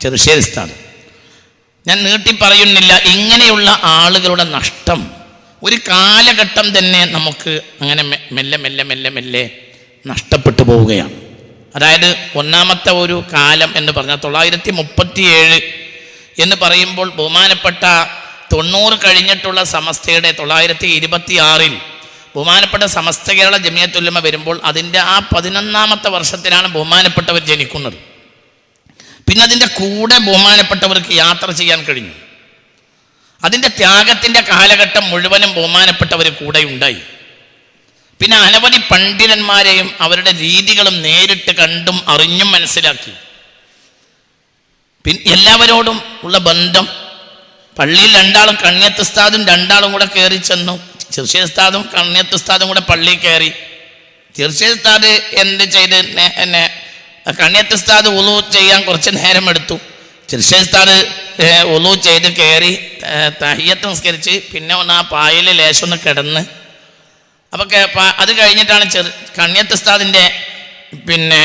Speaker 2: ചെറുശ്ശേരി ഉസ്താദ്. ഞാൻ നീട്ടി പറയുന്നില്ല. ഇങ്ങനെയുള്ള ആളുകളുടെ നഷ്ടം ഒരു കാലഘട്ടം തന്നെ നമുക്ക് അങ്ങനെ മെല്ലെ നഷ്ടപ്പെട്ടു പോവുകയാണ്. അതായത് ഒന്നാമത്തെ ഒരു കാലം എന്ന് പറഞ്ഞാൽ 937 എന്ന് പറയുമ്പോൾ ബഹുമാനപ്പെട്ട 90 കഴിഞ്ഞിട്ടുള്ള സമസ്തയുടെ 926 ബഹുമാനപ്പെട്ട സമസ്ത കേരള ജമിയത്തുൽ ഉലമ വരുമ്പോൾ അതിൻ്റെ ആ 11ാമത്തെ വർഷത്തിലാണ് ബഹുമാനപ്പെട്ടവർ ജനിക്കുന്നത്. പിന്നെ അതിൻ്റെ കൂടെ ബഹുമാനപ്പെട്ടവർക്ക് യാത്ര ചെയ്യാൻ കഴിഞ്ഞു. അതിൻ്റെ ത്യാഗത്തിൻ്റെ കാലഘട്ടം മുഴുവനും ബഹുമാനപ്പെട്ടവർ കൂടെ ഉണ്ടായി. പിന്നെ അനവധി പണ്ഡിതന്മാരെയും അവരുടെ രീതികളും നേരിട്ട് കണ്ടും അറിഞ്ഞും മനസ്സിലാക്കി. പിന്നെ എല്ലാവരോടും ഉള്ള ബന്ധം, പള്ളിയിൽ രണ്ടാളും കണ്ണിയത്ത് ഉസ്താദും രണ്ടാളും കൂടെ കയറി ചെന്നു. ചെറുശ്ശേരി ഉസ്താദും കണ്ണിയത്ത് ഉസ്താദും കൂടെ പള്ളിയിൽ കയറി. ചെറുശ്ശേരി ഉസ്താദ് എന്ത് ചെയ്ത് എന്നെ കണ്ണിയത്ത് ഉസ്താദ് ഉളു ചെയ്യാൻ കുറച്ച് നേരം എടുത്തു. ചെറുശ്ശേരി ഉസ്താദ് ഉളു ചെയ്ത് കയറി തഹിയ്യത്ത് നിസ്കരിച്ച് പിന്നെ ഒന്ന് ആ പായയിൽ ലേശം ഒന്ന് കിടന്ന്, അപ്പോൾ അത് കഴിഞ്ഞിട്ടാണ് കണ്ണിയത്ത് ഉസ്താദിൻ്റെ പിന്നെ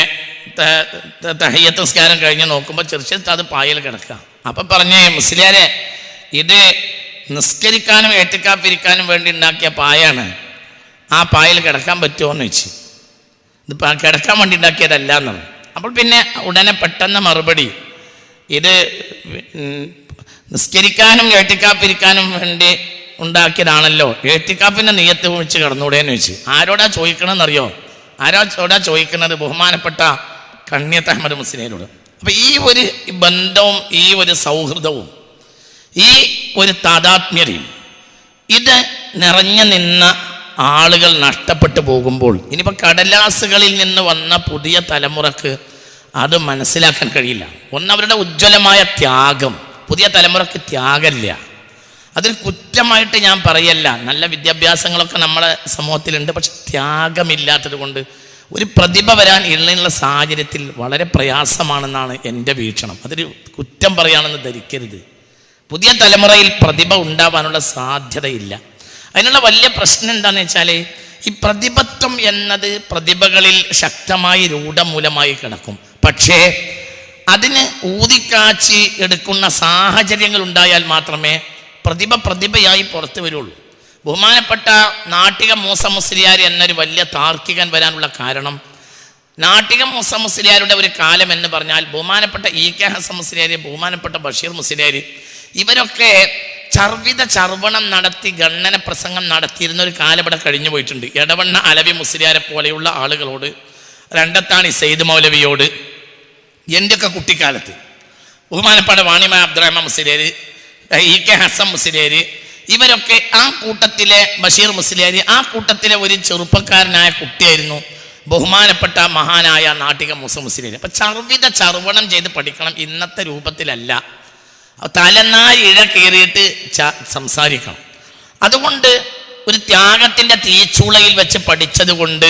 Speaker 2: തഹിയ്യത്ത് നിസ്കാരം കഴിഞ്ഞ് നോക്കുമ്പോൾ ചെറുശ്ശേരി ഉസ്താദ് പായയിൽ കിടക്കുക. അപ്പം പറഞ്ഞേ, മുസ്ലിയാരെ, ഇത് നിസ്കരിക്കാനും എത്തിക്കാപ്പിരിക്കാനും വേണ്ടി ഉണ്ടാക്കിയ പായാണ്, ആ പായയിൽ കിടക്കാൻ പറ്റുമോ എന്ന് വെച്ച്. ഇത് കിടക്കാൻ വേണ്ടി ഉണ്ടാക്കിയതല്ല എന്നുള്ളത്. അപ്പോൾ പിന്നെ ഉടനെ പെട്ടെന്ന് മറുപടി, ഇത് നിസ്കരിക്കാനും എത്തിക്കാപ്പിരിക്കാനും വേണ്ടി ഉണ്ടാക്കിയതാണല്ലോ, എത്തിക്കാപ്പിൻ്റെ നിയത്ത് വെച്ച് കിടന്നൂടെയെന്ന് വെച്ച്. ആരോടാ ചോദിക്കണമെന്നറിയോ? ആരോടാ ചോദിക്കുന്നത്? ബഹുമാനപ്പെട്ട കണ്ണിയത്ത് അഹമ്മദ് മുസ്ലിയാരോട്. അപ്പം ഈ ഒരു ബന്ധവും ഈ ഒരു സൗഹൃദവും ഈ ഒരു താദാത്മ്യതയും ഇത് നിറഞ്ഞു നിന്ന ആളുകൾ നഷ്ടപ്പെട്ടു പോകുമ്പോൾ ഇനിയിപ്പോൾ കടലാസുകളിൽ നിന്ന് വന്ന പുതിയ തലമുറക്ക് അത് മനസ്സിലാക്കാൻ കഴിയില്ല. ഒന്നവരുടെ ഉജ്ജ്വലമായ ത്യാഗം, പുതിയ തലമുറക്ക് ത്യാഗമില്ല. അതിൽ കുറ്റമായിട്ട് ഞാൻ പറയല്ല, നല്ല വിദ്യാഭ്യാസങ്ങളൊക്കെ നമ്മുടെ സമൂഹത്തിലുണ്ട്. പക്ഷെ ത്യാഗമില്ലാത്തത് കൊണ്ട് ഒരു പ്രതിഭ വരാൻ ഉള്ള സാഹചര്യത്തിൽ വളരെ പ്രയാസമാണെന്നാണ് എൻ്റെ വീക്ഷണം. അതൊരു കുറ്റം പറയാണെന്ന് ധരിക്കരുത്. പുതിയ തലമുറയിൽ പ്രതിഭ ഉണ്ടാവാനുള്ള സാധ്യതയില്ല. അതിനുള്ള വലിയ പ്രശ്നം എന്താണെന്ന് വെച്ചാൽ, ഈ പ്രതിഭത്വം എന്നത് പ്രതിഭകളിൽ ശക്തമായി രൂഢമൂലമായി കിടക്കും. പക്ഷേ അതിന് ഊതിക്കാച്ചി എടുക്കുന്ന സാഹചര്യങ്ങൾ ഉണ്ടായാൽ മാത്രമേ പ്രതിഭയായി പുറത്തു വരുള്ളൂ. ബഹുമാനപ്പെട്ട നാട്ടിക മൂസ മുസ്ലിയാർ എന്നൊരു വലിയ താർക്കികൻ വരാനുള്ള കാരണം, നാട്ടിക മൂസ മുസ്ലിയാരുടെ ഒരു കാലം എന്ന് പറഞ്ഞാൽ ബഹുമാനപ്പെട്ട ഇ.കെ. ഹസൻ മുസ്ലിയാർ, ബഹുമാനപ്പെട്ട ബഷീർ മുസ്ലിയാർ, ഇവരൊക്കെ ചർവണം നടത്തി ഗണ്ണന പ്രസംഗം നടത്തിയിരുന്ന ഒരു കാലം ഇവിടെ കഴിഞ്ഞു പോയിട്ടുണ്ട്. എടവണ്ണ അലവി മുസ്ലിയാരെ പോലെയുള്ള ആളുകളോട്, രണ്ടത്താണി സെയ്ദ് മൗലവിയോട്, എൻ്റെയൊക്കെ കുട്ടിക്കാലത്ത് ബഹുമാനപ്പെട്ട വാണിമായ അബ്ദുറഹ്മാൻ മുസ്ലിയാർ, ഇ.കെ. ഹസൻ മുസ്ലിയാർ, ഇവരൊക്കെ ആ കൂട്ടത്തിലെ ബഷീർ മുസ്ലിയാർ, ആ കൂട്ടത്തിലെ ഒരു ചെറുപ്പക്കാരനായ കുട്ടിയായിരുന്നു ബഹുമാനപ്പെട്ട മഹാനായ നാട്ടിക മൂസ മുസ്ലിയാർ. അപ്പം ചർവണം ചെയ്ത് പഠിക്കണം, ഇന്നത്തെ രൂപത്തിലല്ല. തലനാരിഴ കയറിയിട്ട് സംസാരിക്കണം. അതുകൊണ്ട് ഒരു ത്യാഗത്തിൻ്റെ തീച്ചൂളയിൽ വെച്ച് പഠിച്ചത് കൊണ്ട്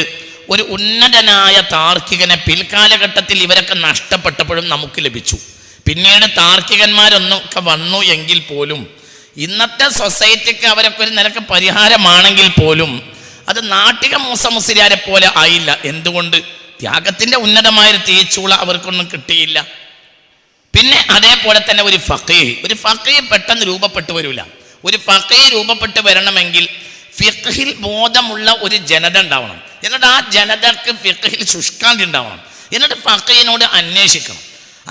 Speaker 2: ഒരു ഉന്നതനായ താർക്കികനെ പിൽക്കാലഘട്ടത്തിൽ ഇവരൊക്കെ നഷ്ടപ്പെട്ടപ്പോഴും നമുക്ക് ലഭിച്ചു. പിന്നീട് താർക്കികന്മാരൊന്നൊക്കെ വന്നു എങ്കിൽ പോലും ഇന്നത്തെ സൊസൈറ്റിക്ക് അവരൊക്കെ ഒരു നിലക്ക് പരിഹാരമാണെങ്കിൽ പോലും അത് നാട്ടിക മൂസ മുസ്ലിയാരെ പോലെ ആയില്ല. എന്തുകൊണ്ട്? ത്യാഗത്തിൻ്റെ ഉന്നതമായൊരു തീച്ചൂള അവർക്കൊന്നും കിട്ടിയില്ല. പിന്നെ അതേപോലെ തന്നെ ഒരു ഫഖീഹ് പെട്ടെന്ന് രൂപപ്പെട്ടു വരില്ല. ഒരു ഫഖീഹ് രൂപപ്പെട്ട് വരണമെങ്കിൽ ഫിഖ്ഹിൽ ബോധമുള്ള ഒരു ജനത ഉണ്ടാവണം. എന്നിട്ട് ആ ജനതക്ക് ഫിഖ്ഹിൽ ശുഷ്കാന്തി ഉണ്ടാവണം. എന്നിട്ട് ഫഖീഹിനോട് അന്വേഷിക്കണം.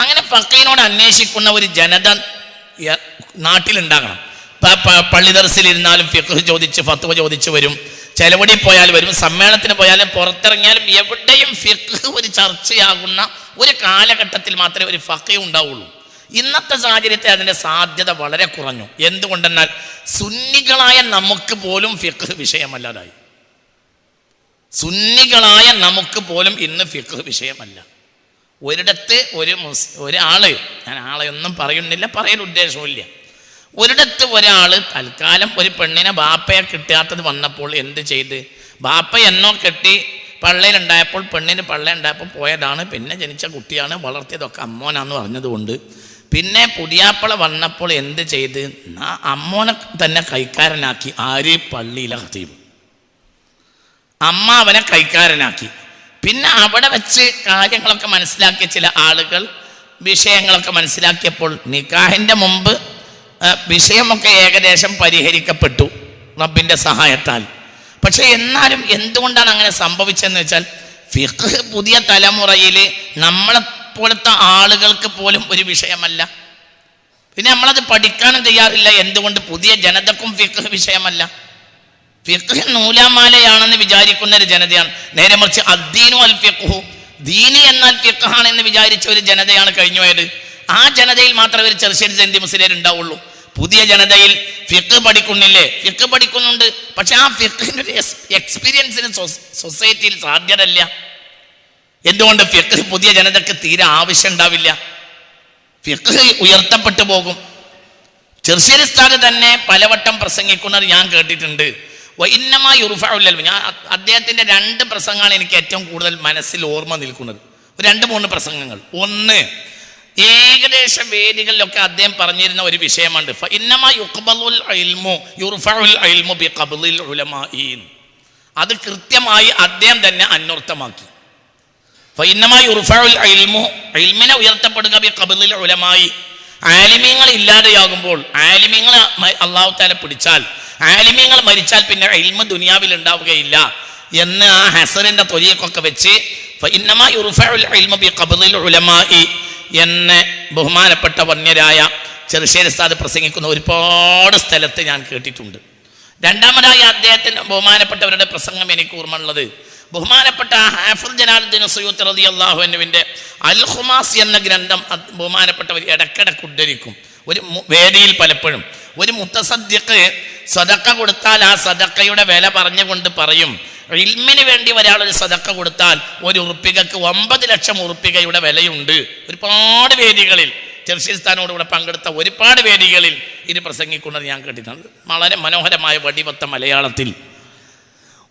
Speaker 2: അങ്ങനെ ഫഖീഹിനോട് അന്വേഷിക്കുന്ന ഒരു ജനത നാട്ടിലുണ്ടാകണം. പള്ളി ദർസിലിരുന്നാലും ഫിഖ് ചോദിച്ച് ഫത്വ ചോദിച്ച് വരും, ചെലവടി പോയാൽ വരും, സമ്മേളനത്തിന് പോയാലും പുറത്തിറങ്ങിയാലും എവിടെയും ഫിഖ് ഒരു ചർച്ചയാകുന്ന ഒരു കാലഘട്ടത്തിൽ മാത്രമേ ഒരു ഫഖീഹ് ഉണ്ടാവുള്ളൂ. ഇന്നത്തെ സാഹചര്യത്തിൽ അതിൻ്റെ സാധ്യത വളരെ കുറഞ്ഞു. എന്തുകൊണ്ടെന്നാൽ സുന്നികളായ നമുക്ക് പോലും ഫിഖ് വിഷയമല്ലാതായി. സുന്നികളായ നമുക്ക് പോലും ഇന്ന് ഫിഖ് വിഷയമല്ല. ഒരിടത്ത് ഒരാള്, ഞാൻ ആളെ ഒന്നും പറയുന്നില്ല, പറയാൻ ഉദ്ദേശമില്ല, ഒരിടത്ത് ഒരാൾ തൽക്കാലം ഒരു പെണ്ണിനെ ബാപ്പയെ കിട്ടാത്തത് വന്നപ്പോൾ എന്ത് ചെയ്ത്, ബാപ്പ എന്നോ കെട്ടി പള്ളയിലുണ്ടായപ്പോൾ പെണ്ണിന് പള്ളയുണ്ടായപ്പോൾ പോയതാണ്, പിന്നെ ജനിച്ച കുട്ടിയാണ്, വളർത്തിയതൊക്കെ അമ്മോനാന്ന് പറഞ്ഞതുകൊണ്ട് പിന്നെ പുതിയാപ്പള വന്നപ്പോൾ എന്ത് ചെയ്ത്, അമ്മോനെ തന്നെ കൈക്കാരനാക്കി. ആര്? പള്ളിയിലെ ഖതീബ്. അമ്മ അവനെ കൈക്കാരനാക്കി. പിന്നെ അവിടെ വെച്ച് കാര്യങ്ങളൊക്കെ മനസ്സിലാക്കിയ ചില ആളുകൾ വിഷയങ്ങളൊക്കെ മനസ്സിലാക്കിയപ്പോൾ നിക്കാഹിൻ്റെ മുമ്പ് വിഷയമൊക്കെ ഏകദേശം പരിഹരിക്കപ്പെട്ടു റബ്ബിൻ്റെ സഹായത്താൽ. പക്ഷെ എന്നാലും എന്തുകൊണ്ടാണ് അങ്ങനെ സംഭവിച്ചതെന്ന് വെച്ചാൽ ഫിഖ് പുതിയ തലമുറയിൽ നമ്മളെപ്പോലത്തെ ആളുകൾക്ക് പോലും ഒരു വിഷയമല്ല. പിന്നെ നമ്മളത് പഠിക്കാനും തയ്യാറില്ല. എന്തുകൊണ്ട്? പുതിയ ജനതക്കും ഫിഖ് വിഷയമല്ല. ഫിഖ് നൂലാമാലയാണെന്ന് വിചാരിക്കുന്ന ഒരു ജനതയാണ്. നേരെ മറിച്ച് അദ്ദീനു അൽ ഫിഖ്ഹു, ദീനി എന്നാൽ ഫിഖ് എന്ന് വിചാരിച്ച ഒരു ജനതയാണ് കഴിഞ്ഞു പോയത്. ആ ജനതയിൽ മാത്രമേ ഒരു ചെറുശ്ശേരി സെന്തി മുസ്ലിം ഉണ്ടാവുള്ളൂ. പുതിയ ജനതയിൽ ഫിഖ് പഠിക്കുന്നില്ലേ? ഫിഖ് പഠിക്കുന്നുണ്ട്. പക്ഷെ ആ ഫിഖിന്റെ ഒരു എക്സ്പീരിയൻസിന് സൊസൈറ്റിയിൽ സാധ്യതയില്ല. എന്തുകൊണ്ട്? ഫിഖ് പുതിയ ജനതയ്ക്ക് തീരെ ആവശ്യം ഉണ്ടാവില്ല. ഫിഖ് ഉയർത്തപ്പെട്ടു പോകും. ചെറുശ്ശേരി ഉസ്താദ് തന്നെ പലവട്ടം പ്രസംഗിക്കുന്നത് ഞാൻ കേട്ടിട്ടുണ്ട്. ഇന്നമാ യുർഫഉൽ ഇൽമു. ഞാൻ അദ്ദേഹത്തിൻ്റെ 2 പ്രസംഗമാണ് എനിക്ക് ഏറ്റവും കൂടുതൽ മനസ്സിൽ ഓർമ്മ നിൽക്കുന്നത്. 2-3 പ്രസംഗങ്ങൾ. ഒന്ന്, ഏകദേശ വേദികളിലൊക്കെ അദ്ദേഹം പറഞ്ഞിരുന്ന ഒരു വിഷയമുണ്ട്. ഇന്നമാ യുഖ്ബലുൽ ഇൽമു യുർഫഉൽ ഇൽമു ബിഖബ്ലിൽ ഉലമാഇൻ. അത് കൃത്യമായി അദ്ദേഹം തന്നെ അന്വർത്ഥമാക്കി. ഇന്നമാ യുർഫഉൽ ഇൽമു, ഇൽമിനെ ഉയർത്തപ്പെടുക ബിഖബ്ലിൽ ഉലമാഇ. ആലിമീങ്ങൾ ഇല്ലാതെയാകുമ്പോൾ, ആലിമീങ്ങൾ അല്ലാഹു തആല പിടിച്ചാൽ, ആലിമീങ്ങൾ മരിച്ചാൽ പിന്നെ ഇൽമു ദുനിയാവിൽ ഉണ്ടാവുകയില്ല എന്ന് ആ ഹസനിന്റെ തൊലിയൊക്കെ വെച്ച് ഇന്നമാ യുർഫഉൽ ഇൽമു ബിഖബ്ലിൽ ഉലമാഇ എന്ന് ബഹുമാനപ്പെട്ട വന്യരായ ചെറുശ്ശേരി ഉസ്താദ് പ്രസംഗിക്കുന്ന ഒരുപാട് സ്ഥലത്ത് ഞാൻ കേട്ടിട്ടുണ്ട്. രണ്ടാമതായി അദ്ദേഹത്തിൻ്റെ ബഹുമാനപ്പെട്ടവരുടെ പ്രസംഗം എനിക്ക് ഓർമ്മയുള്ളത് ബഹുമാനപ്പെട്ട ഹാഫിദ് ജലാലുദ്ദീൻ സുയൂത്തി റളിയല്ലാഹു അൻഹുവിൻ്റെ അൽ ഖുമാസ് എന്ന ഗ്രന്ഥം ബഹുമാനപ്പെട്ടവർ ഇടയ്ക്കിടയ്ക്ക് ഉദ്ധരിക്കും. ഒരു വേദിയിൽ പലപ്പോഴും ഒരു മുത്തസദ്ദിഖ് സദക്ക കൊടുത്താൽ ആ സദക്കയുടെ വില പറഞ്ഞുകൊണ്ട് പറയും, ഇൽമിന് വേണ്ടി ഒരാളൊരു സദക്ക കൊടുത്താൽ ഒരു ഉറുപ്പികക്ക് 9 ലക്ഷം ഉറുപ്പികയുടെ വിലയുണ്ട്. ഒരുപാട് വേദികളിൽ ചെറുശ്ശേരിസ്ഥാനോടുകൂടെ പങ്കെടുത്ത ഒരുപാട് വേദികളിൽ ഇത് പ്രസംഗിക്കുന്നത് ഞാൻ കേട്ടിട്ടുണ്ട്. വളരെ മനോഹരമായ വടിവത്ത മലയാളത്തിൽ,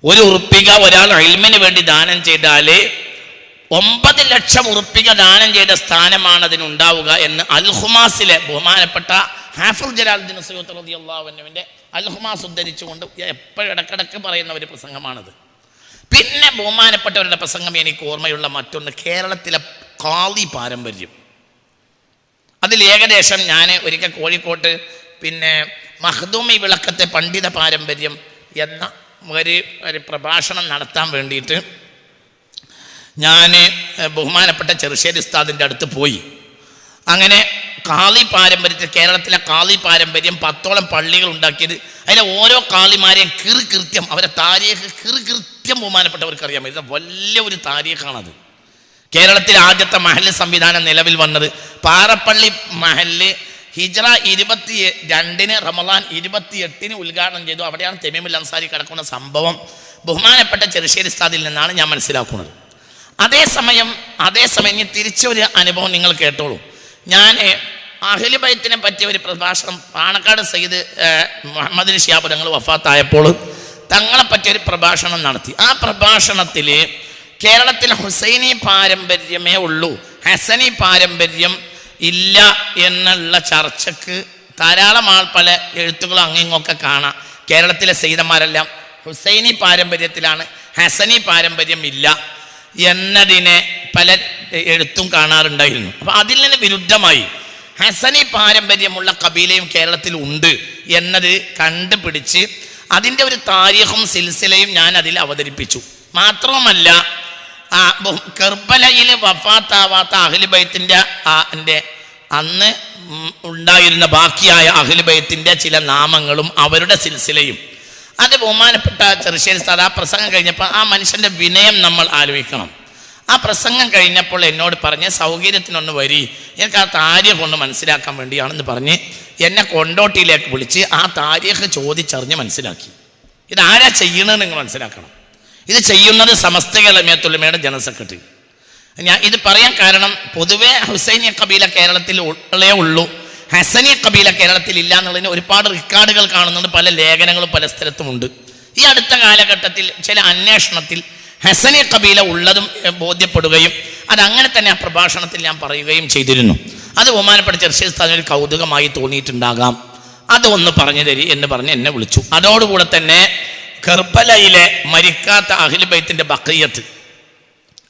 Speaker 2: ഒരു ഉറുപ്പിക ഒരാൾ ഇൽമിന് വേണ്ടി ദാനം ചെയ്താൽ 9 ലക്ഷം ഉറുപ്പിക ദാനം ചെയ്ത സ്ഥാനമാണ് അതിനുണ്ടാവുക എന്ന് അൽ ഖുമാസിലെ ബഹുമാനപ്പെട്ട ഹാഫിദ് ജലാലുദ്ദീൻ സുയൂത്തി റളിയല്ലാഹു അൻഹുവിൻ്റെ അൽ ഖുമാസ് ഉദ്ധരിച്ചുകൊണ്ട് എപ്പോഴും ഇടക്കിടക്ക് പറയുന്ന ഒരു പ്രസംഗമാണത്. പിന്നെ ബഹുമാനപ്പെട്ടവരുടെ പ്രസംഗം എനിക്ക് ഓർമ്മയുള്ള മറ്റൊന്ന്, കേരളത്തിലെ ഖാളി പാരമ്പര്യം. അതിൽ ഏകദേശം ഞാൻ ഒരിക്കൽ കോഴിക്കോട്ട് പിന്നെ മഖ്ദൂമി വിളക്കത്തെ പണ്ഡിത പാരമ്പര്യം എന്ന ഒരു പ്രഭാഷണം നടത്താൻ വേണ്ടിയിട്ട് ഞാൻ ബഹുമാനപ്പെട്ട ചെറുശ്ശേരി ഉസ്താദിൻ്റെ അടുത്ത് പോയി. അങ്ങനെ ഖാളി പാരമ്പര്യത്തിൽ, കേരളത്തിലെ ഖാളി പാരമ്പര്യം 10ഓളം പള്ളികൾ ഉണ്ടാക്കിയത്, അതിലെ ഓരോ ഖാളിമാരെയും കൃത്യം അവരെ താരീഖ് കൃത്യം ബഹുമാനപ്പെട്ടവർക്ക് അറിയാൻ പറ്റും. വലിയ ഒരു താരീഖാണത്. കേരളത്തിൽ ആദ്യത്തെ മഹല്ല് സംവിധാനം നിലവിൽ വന്നത് പാറപ്പള്ളി മഹല്ല് ഹിജ്റ 22 റമളാൻ 28 ഉദ്ഘാടനം ചെയ്തു. അവിടെയാണ് തമീമുൽ അൻസാരി കിടക്കുന്ന സംഭവം ബഹുമാനപ്പെട്ട ചെറുശ്ശേരി ഉസ്താദിൽ നിന്നാണ് ഞാൻ മനസ്സിലാക്കുന്നത്. അതേസമയം ഇനി തിരിച്ചൊരു അനുഭവം നിങ്ങൾ കേട്ടോളൂ. ഞാൻ അഹ്ലു ബൈത്തിനെ പറ്റിയ ഒരു പ്രഭാഷണം പാണക്കാട് സയ്യിദ് മുഹമ്മദ് ശിഹാബ് തങ്ങൾ വഫാത്തായപ്പോൾ തങ്ങളെ പറ്റിയൊരു പ്രഭാഷണം നടത്തി. ആ പ്രഭാഷണത്തിൽ കേരളത്തിൽ ഹുസൈനി പാരമ്പര്യമേ ഉള്ളൂ, ഹസനി പാരമ്പര്യം ഇല്ല എന്നുള്ള ചർച്ചക്ക് ധാരാളം പല എഴുത്തുകളും അങ്ങിങ്ങൊക്കെ കാണാം. കേരളത്തിലെ സയ്യിദന്മാരെല്ലാം ഹുസൈനി പാരമ്പര്യത്തിലാണ്, ഹസനി പാരമ്പര്യം ഇല്ല എന്നതിനെ പല എഴുത്തും കാണാറുണ്ടായിരുന്നു. അപ്പോൾ അതിൽ നിന്ന് വിരുദ്ധമായി ഹസനി പാരമ്പര്യമുള്ള കബീലയും കേരളത്തിൽ ഉണ്ട് എന്നത് കണ്ടുപിടിച്ച് അതിൻ്റെ ഒരു താരീഖും സിൽസിലയും ഞാൻ അതിൽ അവതരിപ്പിച്ചു. മാത്രവുമല്ല, കർബലയിൽ വഫാത്താവാത്ത അഹ്ലു ബൈത്തിൻ്റെ അന്ന് ഉണ്ടായിരുന്ന ബാക്കിയായ അഹ്ലു ബൈത്തിന്റെ ചില നാമങ്ങളും അവരുടെ സിൽസിലയും. അത് ബഹുമാനപ്പെട്ട ചെറുശ്ശേരി ഉസ്താദ് ആ പ്രസംഗം കഴിഞ്ഞപ്പോൾ ആ മനുഷ്യൻ്റെ വിനയം നമ്മൾ ആലോചിക്കണം. ആ പ്രസംഗം കഴിഞ്ഞപ്പോൾ എന്നോട് പറഞ്ഞ് സൗകര്യത്തിനൊന്ന് വരി, എനിക്ക് ആ താരീഖ് ഒന്ന് മനസ്സിലാക്കാൻ വേണ്ടിയാണെന്ന് പറഞ്ഞ് എന്നെ കൊണ്ടോട്ടിയിലേക്ക് വിളിച്ച് ആ താരീഖ് ചോദിച്ചറിഞ്ഞ് മനസ്സിലാക്കി. ഇതാരാ ചെയ്യണമെന്ന് നിങ്ങൾ മനസ്സിലാക്കണം. ഇത് ചെയ്യുന്നത് സമസ്ത ജമിയത്തുൽ ജനറൽ സെക്രട്ടറി. ഞാൻ ഇത് പറയാൻ കാരണം പൊതുവേ ഹുസൈനിയ കബീല കേരളത്തിൽ ഉള്ളൂ, ഹസനിയ കബീല കേരളത്തിൽ ഇല്ല എന്നുള്ളതിന് ഒരുപാട് റെക്കോർഡുകൾ കാണുന്നുണ്ട്, പല ലേഖനങ്ങളും പല സ്ഥലത്തുമുണ്ട്. ഈ അടുത്ത കാലഘട്ടത്തിൽ ചില അന്വേഷണത്തിൽ ഹസനിയ കബീല ഉള്ളതും ബോധ്യപ്പെടുകയും അതങ്ങനെ തന്നെ ആ പ്രഭാഷണത്തിൽ ഞാൻ പറയുകയും ചെയ്തിരുന്നു. അത് ബഹുമാനപ്പെട്ട ചെറുശ്ശേരി ഉസ്താദിന് ഒരു കൗതുകമായി തോന്നിയിട്ടുണ്ടാകാം. അതൊന്ന് പറഞ്ഞു തരി എന്ന് പറഞ്ഞ് എന്നെ വിളിച്ചു. അതോടുകൂടെ തന്നെ കർബലയിലെ മരിക്കാത്ത അഹ്ലു ബൈത്തിന്റെ ബഖിയത്ത്